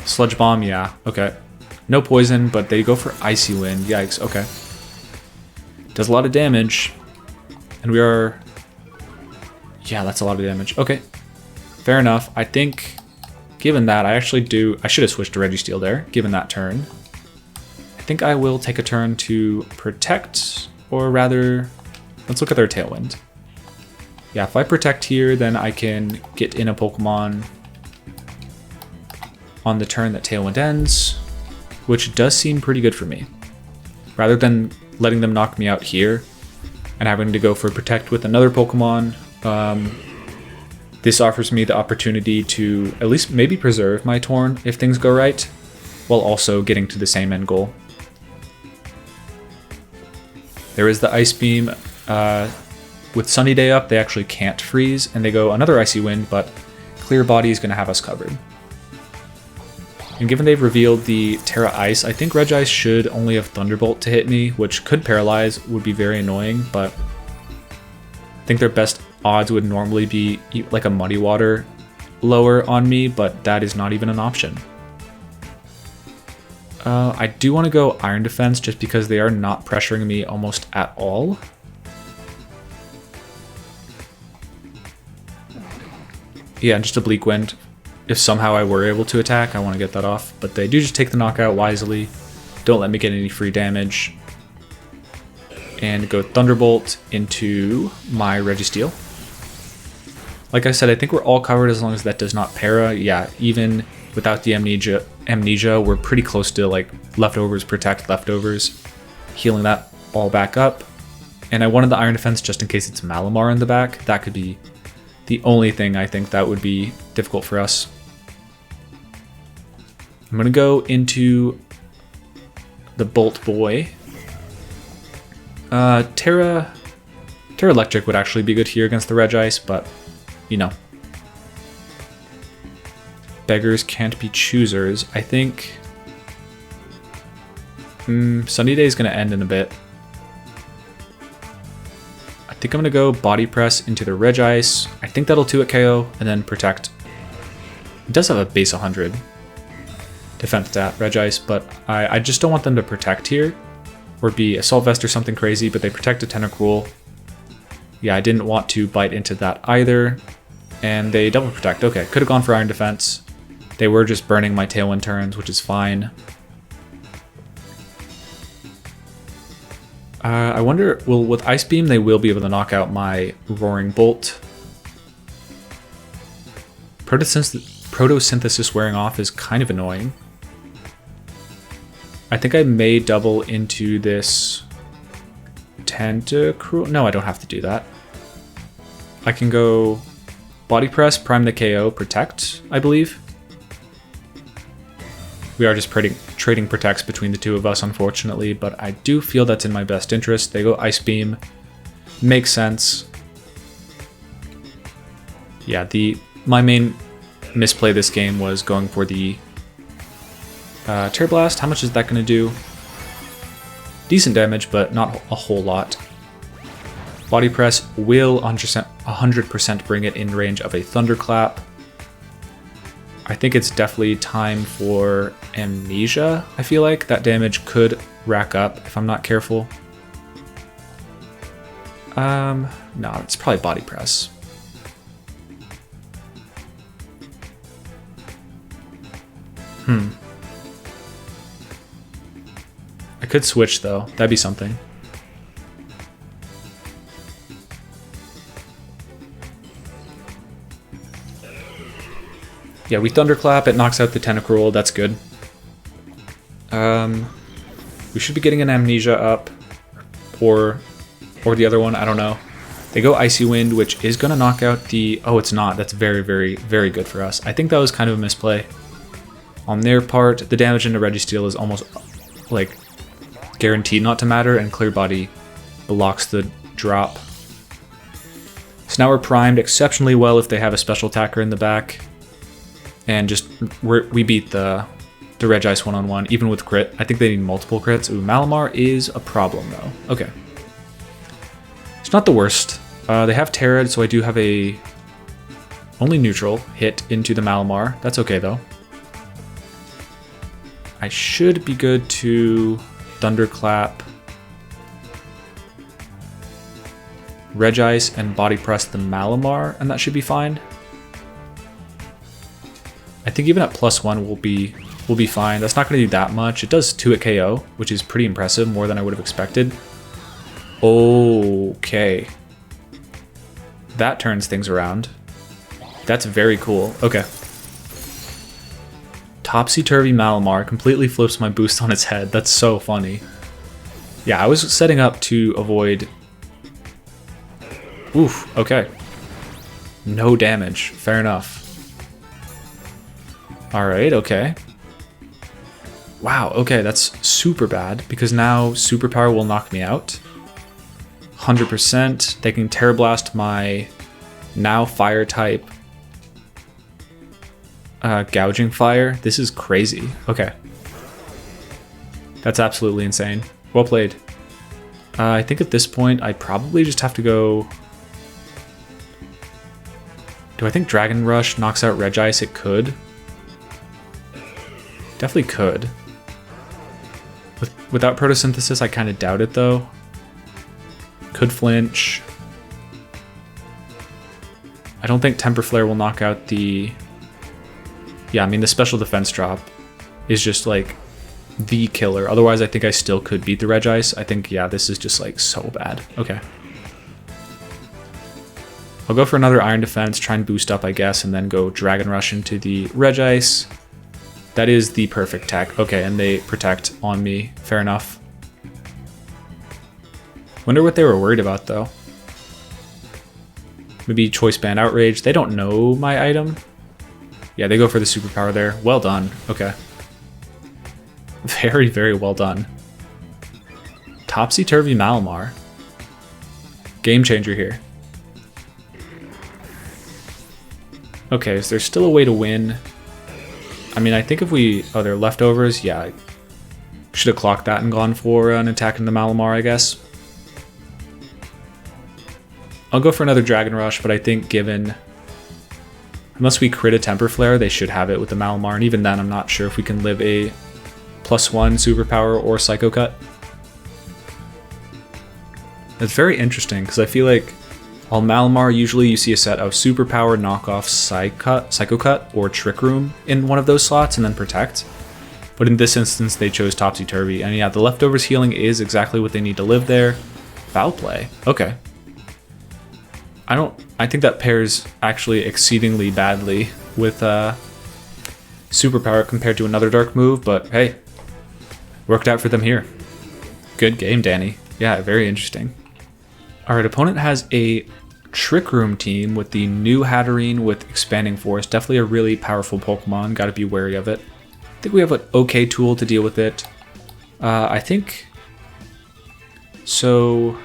S1: Sludge Bomb, yeah, okay. No poison, but they go for Icy Wind. Yikes, okay. Does a lot of damage. And we are... Yeah, that's a lot of damage. Okay, fair enough. I think, given that, I should have switched to Registeel there, given that turn. I think I will take a turn to Protect, or rather, let's look at their Tailwind. Yeah, if I Protect here, then I can get in a Pokemon on the turn that Tailwind ends, which does seem pretty good for me. Rather than letting them knock me out here and having to go for Protect with another Pokemon, this offers me the opportunity to at least maybe preserve my Torn if things go right, while also getting to the same end goal. There is the Ice Beam. With Sunny Day up, they actually can't freeze, and they go another Icy Wind, but Clear Body is going to have us covered. And given they've revealed the Terra Ice, I think Regice should only have Thunderbolt to hit me, which could paralyze, would be very annoying, but I think their best odds would normally be like a Muddy Water lower on me, but that is not even an option. I do want to go Iron Defense just because they are not pressuring me almost at all. Yeah, and just a Bleak Wind. If somehow I were able to attack, I want to get that off. But they do just take the knockout wisely. Don't let me get any free damage. And go Thunderbolt into my Registeel. Like I said, I think we're all covered as long as that does not para. Yeah, even without the Amnesia, we're pretty close to like Leftovers, Protect, Leftovers. Healing that all back up. And I wanted the Iron Defense just in case it's Malamar in the back. That could be the only thing I think that would be difficult for us. I'm going to go into the Bolt Boy. Terra Electric would actually be good here against the Regice, but, you know. Beggars can't be choosers. I think Sunny Day is going to end in a bit. I think I'm going to go Body Press into the Regice. I think that'll 2-hit KO, and then Protect. It does have a base 100. defense stat, Regice, but I just don't want them to protect here or be Assault Vest or something crazy, but they protect a Tentacruel. Yeah, I didn't want to bite into that either. And they double protect. Okay, could have gone for Iron Defense. They were just burning my Tailwind turns, which is fine. I wonder, well, with Ice Beam, they will be able to knock out my Roaring Bolt. Photosynthesis wearing off is kind of annoying. I think I may double into this Tentacruel. No, I don't have to do that. I can go Body Press, Prime the KO, Protect, I believe. We are just trading protects between the two of us, unfortunately, but I do feel that's in my best interest. They go Ice Beam. Makes sense. Yeah, my main misplay this game was going for the Tear Blast. How much is that going to do? Decent damage, but not a whole lot. Body Press will 100% bring it in range of a Thunderclap. I think it's definitely time for Amnesia, I feel like. That damage could rack up if I'm not careful. No, it's probably Body Press. I could switch though, that'd be something. Yeah, we Thunderclap, it knocks out the Tentacruel, that's good. We should be getting an Amnesia up, or the other one, I don't know. They go Icy Wind, which is gonna knock out the, oh it's not, that's very, very, very good for us. I think that was kind of a misplay on their part. The damage into Registeel is almost like guaranteed not to matter, and Clear Body blocks the drop. So now we're primed exceptionally well if they have a special attacker in the back. And just, we beat the Regice one-on-one, even with crit. I think they need multiple crits. Ooh, Malamar is a problem, though. Okay. It's not the worst. They have Terrid, so I do have a only neutral hit into the Malamar. That's okay, though. I should be good to Thunderclap, Regice, and Body Press the Malamar, and that should be fine. I think even at +1 we'll be fine. That's not going to do that much. It does 2 at KO, which is pretty impressive, more than I would have expected. Okay. That turns things around. That's very cool. Okay. Topsy-turvy Malamar completely flips my boost on its head. That's so funny. Yeah, I was setting up to avoid... Oof, okay. No damage. Fair enough. Alright, okay. Wow, okay, that's super bad, because now Superpower will knock me out. 100%. They can Terra Blast my now Fire type Gouging Fire. This is crazy. Okay. That's absolutely insane. Well played. I think at this point, I probably just have to go... Do I think Dragon Rush knocks out Regice? It could. Definitely could. Without Photosynthesis, I kind of doubt it, though. Could flinch. I don't think Temper Flare will knock out the... Yeah, I mean, the special defense drop is just, like, the killer. Otherwise, I think I still could beat the Regice. I think, yeah, this is just, like, so bad. Okay. I'll go for another Iron Defense, try and boost up, I guess, and then go Dragon Rush into the Regice. That is the perfect tech. Okay, and they protect on me. Fair enough. Wonder what they were worried about, though. Maybe Choice Band Outrage. They don't know my item. Yeah, they go for the Superpower there. Well done. Okay. Very, very well done. Topsy-turvy Malamar. Game changer here. Okay, is there still a way to win? I mean, I think if we... Oh, they're leftovers? Yeah, I should have clocked that and gone for an attack in the Malamar, I guess. I'll go for another Dragon Rush, but I think given Unless we crit a Temper Flare, they should have it with the Malamar, and even then I'm not sure if we can live a +1 Superpower or Psycho Cut. It's very interesting, because I feel like while Malamar, usually you see a set of Superpower, Knockoff, Psycho Cut, or Trick Room in one of those slots, and then Protect. But in this instance, they chose Topsy-Turvy, and yeah, the Leftovers healing is exactly what they need to live there. Foul Play, okay. I think that pairs actually exceedingly badly with Superpower compared to another dark move, but hey, worked out for them here. Good game, Danny. Yeah, very interesting. Alright, opponent has a Trick Room team with the new Hatterene with Expanding Force. Definitely a really powerful Pokemon, gotta be wary of it. I think we have an okay tool to deal with it. I think... So...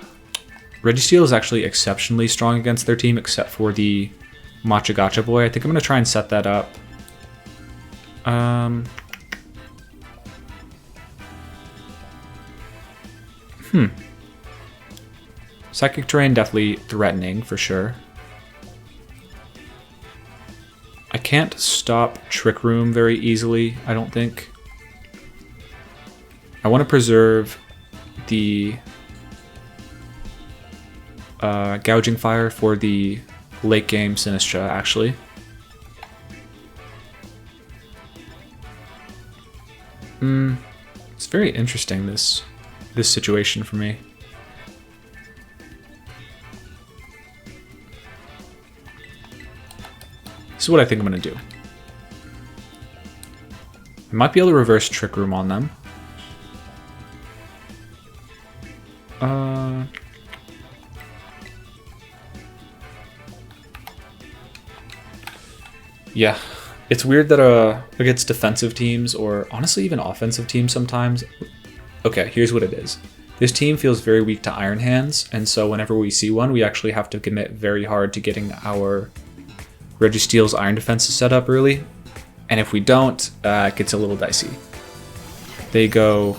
S1: Registeel is actually exceptionally strong against their team, except for the Machagacha Boy. I think I'm going to try and set that up. Psychic Terrain definitely threatening, for sure. I can't stop Trick Room very easily, I don't think. I want to preserve the... Gouging Fire for the late game Sinistra, actually. It's very interesting, this situation for me. This is what I think I'm going to do. I might be able to reverse Trick Room on them. Yeah, it's weird that against defensive teams, or honestly even offensive teams sometimes. Okay, here's what it is. This team feels very weak to Iron Hands, and so whenever we see one, we actually have to commit very hard to getting our Registeel's Iron defenses set up early. And if we don't, it gets a little dicey. They go...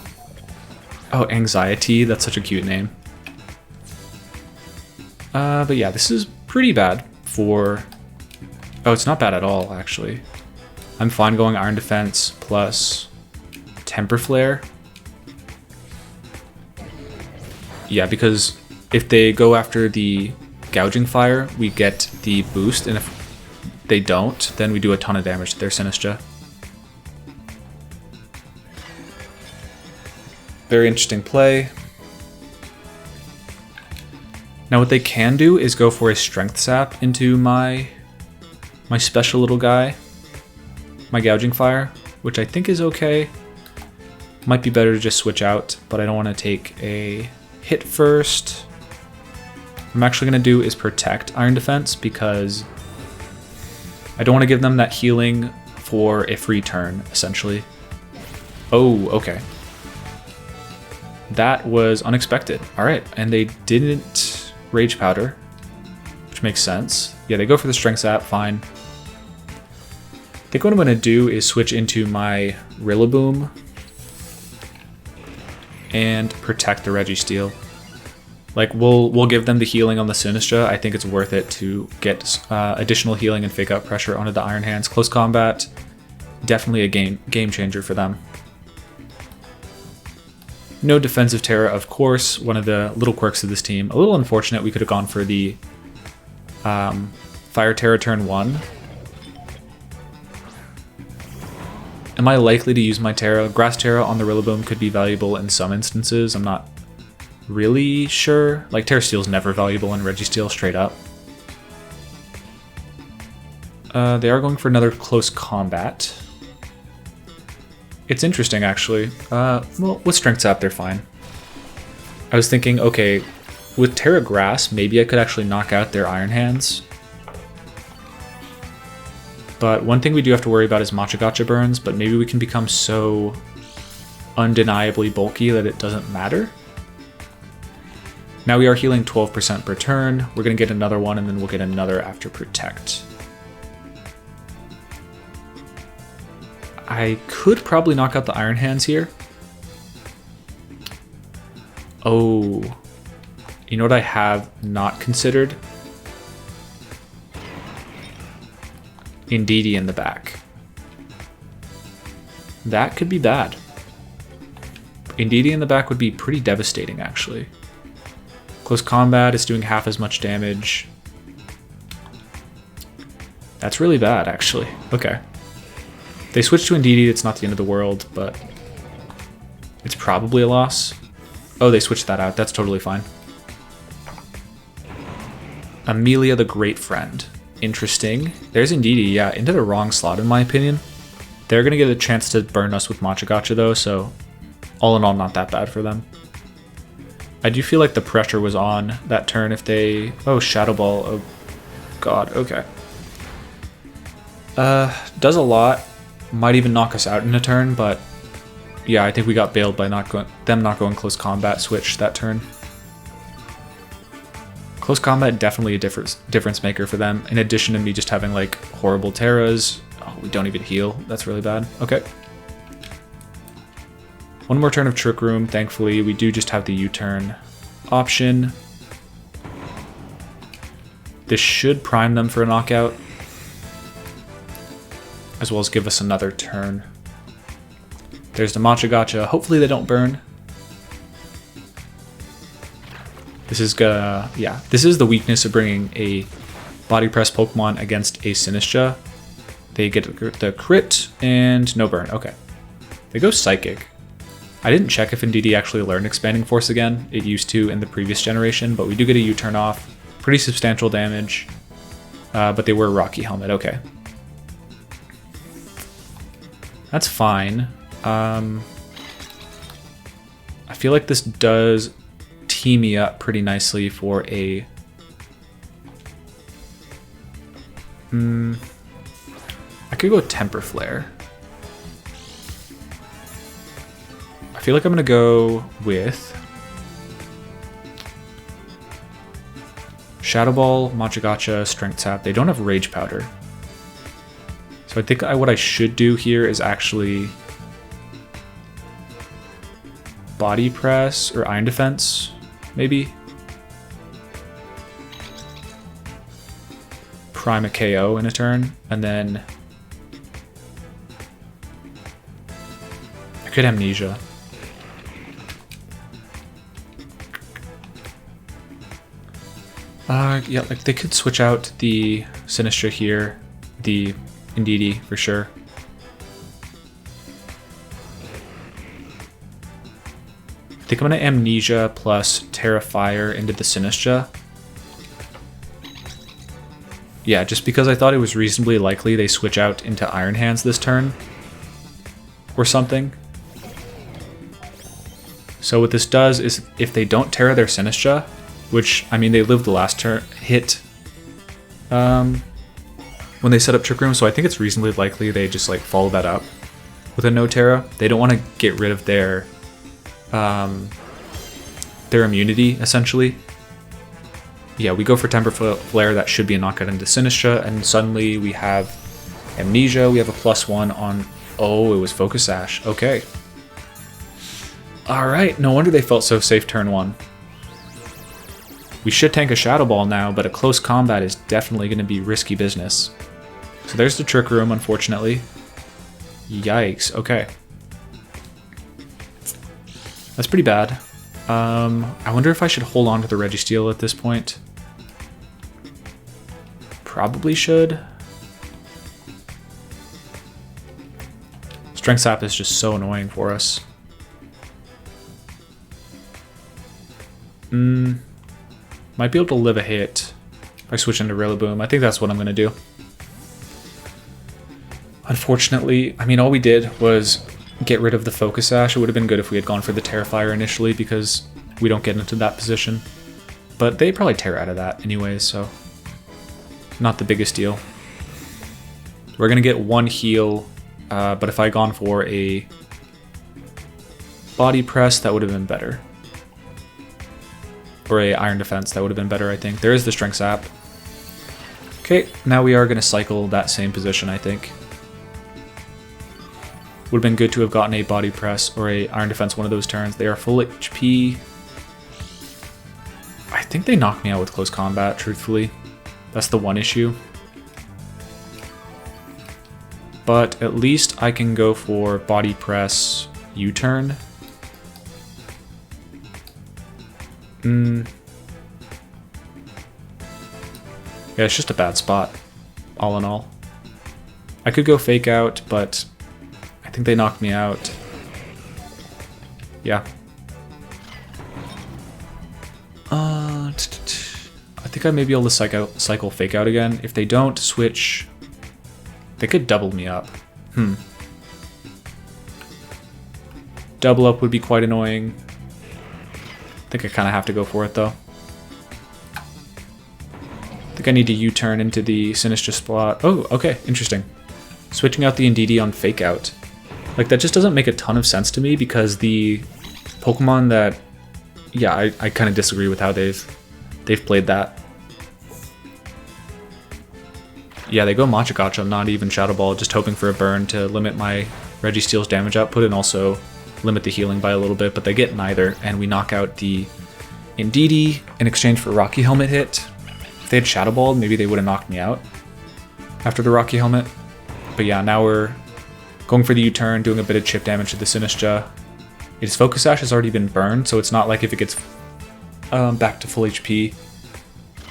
S1: Oh, Anxiety, that's such a cute name. But yeah, this is pretty bad for... Oh, it's not bad at all, actually. I'm fine going Iron Defense plus Temper Flare. Yeah, because if they go after the Gouging Fire, we get the boost, and if they don't, then we do a ton of damage to their Sinistra. Very interesting play. Now what they can do is go for a Strength Sap into my special little guy, my Gouging Fire, which I think is okay. Might be better to just switch out, but I don't want to take a hit first. What I'm actually going to do is protect Iron Defense because I don't want to give them that healing for a free turn, essentially. Oh, okay. That was unexpected. All right, and they didn't Rage Powder, which makes sense. Yeah, they go for the Strength Sap, fine. I think what I'm going to do is switch into my Rillaboom and protect the Registeel. Like, we'll give them the healing on the Sinistra. I think it's worth it to get additional healing and fake out pressure onto the Iron Hands. Close combat, definitely a game changer for them. No defensive Terra, of course, one of the little quirks of this team. A little unfortunate, we could have gone for the Fire Terra turn 1. Am I likely to use my Terra? Grass Terra on the Rillaboom could be valuable in some instances. I'm not really sure. Like, Terra Steel's never valuable in Registeel, straight up. They are going for another close combat. It's interesting, actually. Well, with Strength Sap, they're fine. I was thinking, okay, with Terra Grass, maybe I could actually knock out their Iron Hands. But one thing we do have to worry about is Machagacha burns, but maybe we can become so undeniably bulky that it doesn't matter. Now we are healing 12% per turn. We're going to get another one, and then we'll get another after Protect. I could probably knock out the Iron Hands here. Oh, you know what I have not considered? Indeedee in the back. That could be bad. Indeedee in the back would be pretty devastating, actually. Close combat is doing half as much damage. That's really bad, actually. Okay. They switch to Indeedee, it's not the end of the world, but it's probably a loss. Oh, they switched that out. That's totally fine. Amelia the Great Friend. Interesting. There's Indeedee, yeah, into the wrong slot in my opinion. They're going to get a chance to burn us with Machagacha though, so all in all, not that bad for them. I do feel like the pressure was on that turn if they... Oh, Shadow Ball. Oh, God. Okay. Does a lot. Might even knock us out in a turn, but yeah, I think we got bailed by not going close combat switch that turn. Close combat, definitely a difference maker for them. In addition to me just having like horrible Terras. Oh, we don't even heal. That's really bad. Okay. One more turn of Trick Room. Thankfully, we do just have the U-turn option. This should prime them for a knockout, as well as give us another turn. There's the Machagacha. Hopefully they don't burn. This is gonna, yeah, this is the weakness of bringing a Body Press Pokemon against a Sinistcha. They get the crit and no burn. Okay. They go Psychic. I didn't check if Indeedee actually learned Expanding Force again. It used to in the previous generation, but we do get a U-turn off. Pretty substantial damage. But they were Rocky Helmet. Okay. That's fine. I feel like this does tee me up pretty nicely for a... I could go Temper Flare. I feel like I'm going to go with Shadow Ball, Machagacha, Strength Sap. They don't have Rage Powder. So I think what I should do here is actually Body Press or Iron Defense, maybe. Prime a KO in a turn, and then I could Amnesia. Yeah, like they could switch out the Sinistcha here, the Indeedee for sure. I think I'm gonna Amnesia plus Terrafire into the Sinistcha. Yeah, just because I thought it was reasonably likely they switch out into Iron Hands this turn. Or something. So what this does is if they don't Terra their Sinistcha, which, I mean, they lived the last hit when they set up Trick Room, so I think it's reasonably likely they just like follow that up with a no Terra. They don't want to get rid of their immunity, essentially. Yeah, we go for Temper Flare, that should be a knockout into Sinistcha, and suddenly we have Amnesia, we have a +1 on... Oh, it was Focus Sash. Okay. Alright, no wonder they felt so safe turn 1. We should tank a Shadow Ball now, but a close combat is definitely going to be risky business. So there's the Trick Room, unfortunately. Yikes, okay. That's pretty bad. I wonder if I should hold on to the Registeel at this point. Probably should. Strength Sap is just so annoying for us. Might be able to live a hit if I switch into Rillaboom. I think that's what I'm going to do. Unfortunately, I mean, all we did was get rid of the Focus Sash. It would have been good if we had gone for the Terrafire initially because we don't get into that position. But they probably tear out of that anyways, so not the biggest deal. We're going to get one heal, but if I had gone for a Body Press, that would have been better. Or a Iron Defense, that would have been better, I think. There is the Strength Sap. Okay, now we are going to cycle that same position, I think. Would have been good to have gotten a Body Press or a Iron Defense one of those turns. They are full HP. I think they knocked me out with close combat, truthfully. That's the one issue. But at least I can go for body press U-turn. Yeah, it's just a bad spot, all in all. I could go fake out, but I think they knocked me out. Yeah. I think I may be able to cycle fake out again. If they don't switch, they could double me up. Double up would be quite annoying. I think I kind of have to go for it though. I think I need to U-turn into the Sinistra spot. Oh, okay, interesting. Switching out the Indeedee on fake out. Like, that just doesn't make a ton of sense to me because the Pokemon that... Yeah, I kind of disagree with how they've played that. Yeah, they go Machagacha, not even Shadow Ball, just hoping for a burn to limit my Registeel's damage output and also limit the healing by a little bit, but they get neither, and we knock out the Indeedee in exchange for Rocky Helmet hit. If they had Shadow Ball, maybe they would have knocked me out after the Rocky Helmet. But yeah, now we're going for the U-turn, doing a bit of chip damage to the Sinistra. Its Focus Sash has already been burned, so it's not like if it gets back to full HP,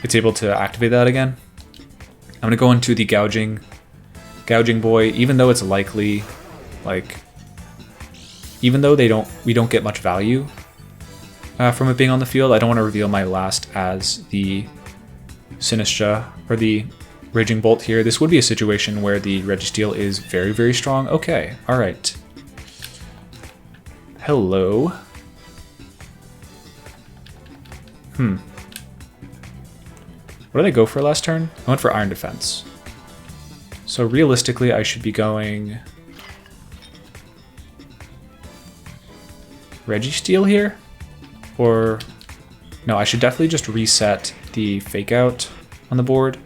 S1: it's able to activate that again. I'm gonna go into the Gouging Boy, even though it's likely, like, even though we don't get much value from it being on the field, I don't want to reveal my last as the Sinistra or the Raging Bolt here. This would be a situation where the Registeel is very, very strong. Okay, alright. Hello. What did I go for last turn? I went for Iron Defense. So realistically, I should be going Registeel here? Or no, I should definitely just reset the fake out on the board.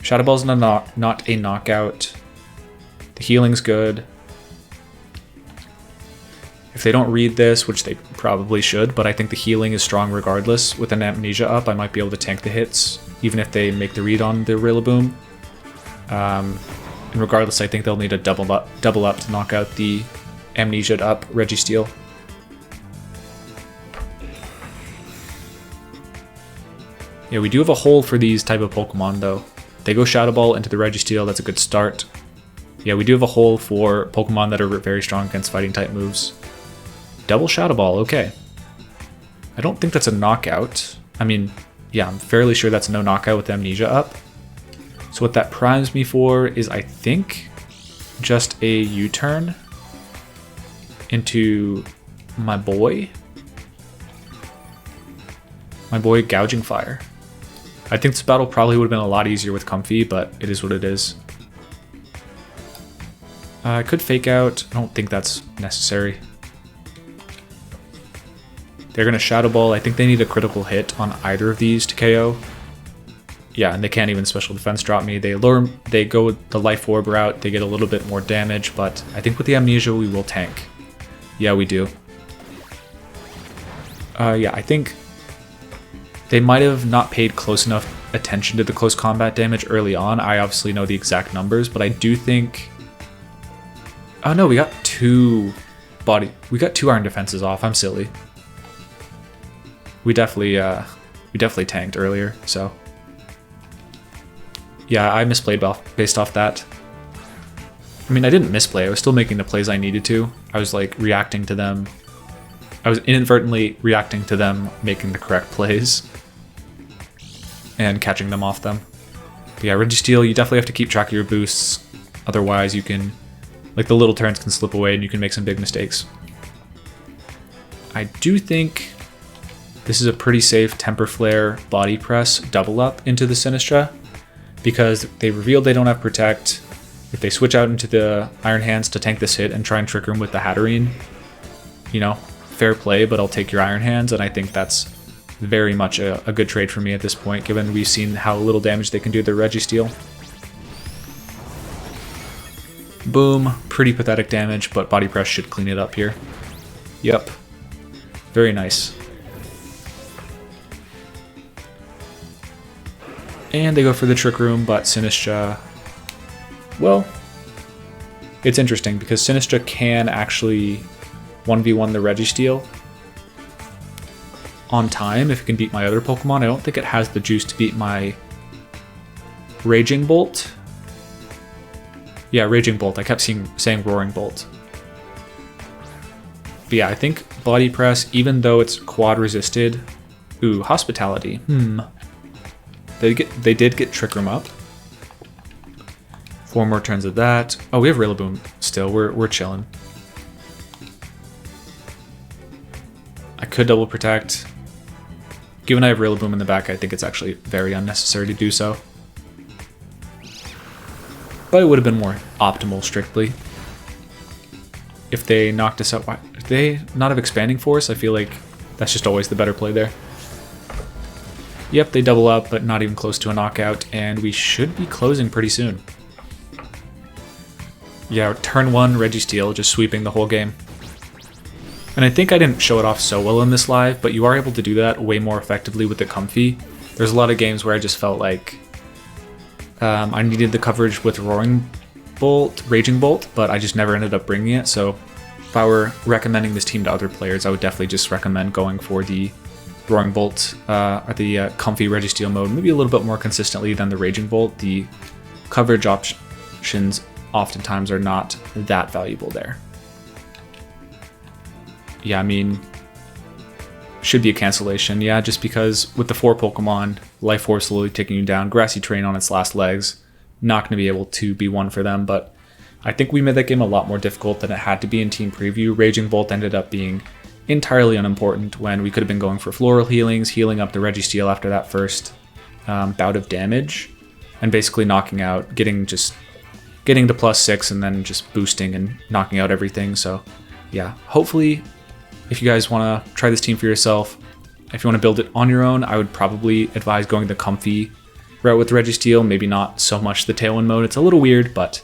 S1: Shadow Ball's not a knockout. The healing's good. If they don't read this, which they probably should, but I think the healing is strong regardless. With an Amnesia up, I might be able to tank the hits, even if they make the read on the Rillaboom. And regardless, I think they'll need a double up to knock out the Amnesia up Registeel. Yeah, we do have a hole for these type of Pokemon though. They go Shadow Ball into the Registeel, that's a good start. Yeah, we do have a hole for Pokemon that are very strong against fighting type moves. Double Shadow Ball, okay. I don't think that's a knockout. I mean, yeah, I'm fairly sure that's no knockout with Amnesia up. So what that primes me for is, I think, just a U-turn into my boy Gouging Fire. I think this battle probably would have been a lot easier with Comfey, but it is what it is. I could fake out. I don't think that's necessary. They're going to Shadow Ball. I think they need a critical hit on either of these to KO. Yeah, and they can't even special defense drop me. They go the Life Orb route. They get a little bit more damage, but I think with the Amnesia we will tank. Yeah, we do. Yeah, I think they might have not paid close enough attention to the close combat damage early on. I obviously know the exact numbers, but I do think... Oh no, we got two Iron Defenses off. I'm silly. We definitely tanked earlier, so... Yeah, I misplayed based off that. I mean, I didn't misplay. I was still making the plays I needed to. I was like reacting to them. I was inadvertently reacting to them making the correct plays and catching them off them. But yeah, Registeel, you definitely have to keep track of your boosts. Otherwise, you can, like, the little turns can slip away and you can make some big mistakes. I do think this is a pretty safe Temper Flare body press double up into the Sinistra, because they revealed they don't have Protect. If they switch out into the Iron Hands to tank this hit and try and trick room with the Hatterene, you know, fair play, but I'll take your Iron Hands, and I think that's very much a good trade for me at this point, given we've seen how little damage they can do to their Registeel. Boom, pretty pathetic damage, but Body Press should clean it up here. Yep, very nice. And they go for the Trick Room, but Sinistra, well, it's interesting because Sinistra can actually 1v1 the Registeel on time if it can beat my other Pokemon. I don't think it has the juice to beat my Raging Bolt. Yeah, Raging Bolt. I kept saying Roaring Bolt. But yeah, I think Body Press, even though it's quad resisted. Ooh, Hospitality. They did get Trick Room up. 4 more turns of that. Oh, we have Rillaboom still. We're chilling. I could double protect. Given I have Rillaboom in the back, I think it's actually very unnecessary to do so. But it would have been more optimal, strictly. If they knocked us out, if they not have Expanding Force, I feel like that's just always the better play there. Yep, they double up, but not even close to a knockout, and we should be closing pretty soon. Yeah, turn 1, Registeel, just sweeping the whole game. And I think I didn't show it off so well in this live, but you are able to do that way more effectively with the Comfey. There's a lot of games where I just felt like I needed the coverage with Roaring Bolt, Raging Bolt, but I just never ended up bringing it. So if I were recommending this team to other players, I would definitely just recommend going for the Roaring Bolt or the Comfey Registeel mode, maybe a little bit more consistently than the Raging Bolt. The coverage options oftentimes are not that valuable there. Yeah, I mean, should be a cancellation. Yeah, just because with the 4 Pokemon, Life Force slowly taking you down, Grassy Train on its last legs, not going to be able to be one for them. But I think we made that game a lot more difficult than it had to be in Team Preview. Raging Bolt ended up being entirely unimportant when we could have been going for Floral healings, healing up the Registeel after that first bout of damage, and basically knocking out, getting to +6 and then just boosting and knocking out everything. So yeah, hopefully, if you guys want to try this team for yourself, if you want to build it on your own, I would probably advise going the Comfey route with Registeel, maybe not so much the Tailwind mode. It's a little weird, but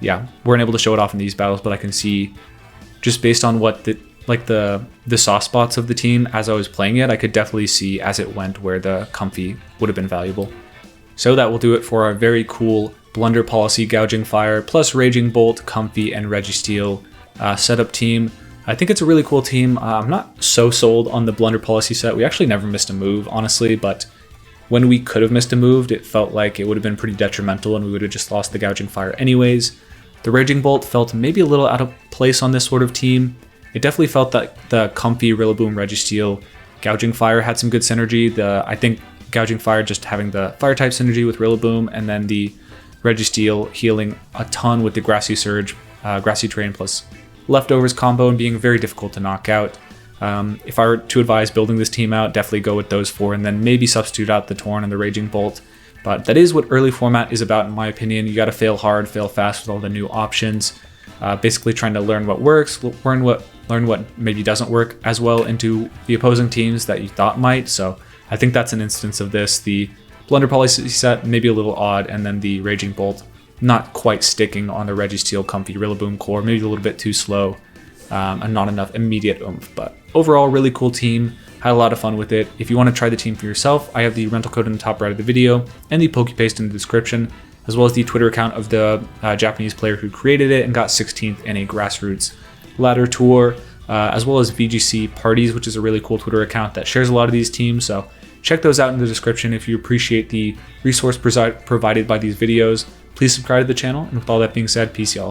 S1: yeah, weren't able to show it off in these battles, but I can see just based on what the soft spots of the team as I was playing it, I could definitely see as it went where the Comfey would have been valuable. So that will do it for our very cool Blunder Policy Gouging Fire plus Raging Bolt, Comfey, and Registeel setup team. I think it's a really cool team. I'm not so sold on the Blunder Policy set. We actually never missed a move, honestly, but when we could have missed a move, it felt like it would have been pretty detrimental and we would have just lost the Gouging Fire anyways. The Raging Bolt felt maybe a little out of place on this sort of team. It definitely felt that the Comfey, Rillaboom, Registeel, Gouging Fire had some good synergy. I think Gouging Fire just having the Fire type synergy with Rillaboom, and then the Registeel healing a ton with the Grassy Surge, Grassy Train plus Leftovers combo, and being very difficult to knock out. If I were to advise building this team out, definitely go with those 4 and then maybe substitute out the Torn and the Raging Bolt. But that is what early format is about, in my opinion. You got to fail hard, fail fast with all the new options. Basically trying to learn what works, learn what maybe doesn't work as well into the opposing teams that you thought might. So I think that's an instance of this. The Blunder Policy set, maybe a little odd, and then the Raging Bolt not quite sticking on the Registeel, Comfey, Rillaboom core, maybe a little bit too slow and not enough immediate oomph. But overall, really cool team. Had a lot of fun with it. If you want to try the team for yourself, I have the rental code in the top right of the video and the PokePaste in the description, as well as the Twitter account of the Japanese player who created it and got 16th in a grassroots ladder tour, as well as VGC Parties, which is a really cool Twitter account that shares a lot of these teams. So check those out in the description if you appreciate the resource provided by these videos. Please subscribe to the channel, and with all that being said, peace y'all.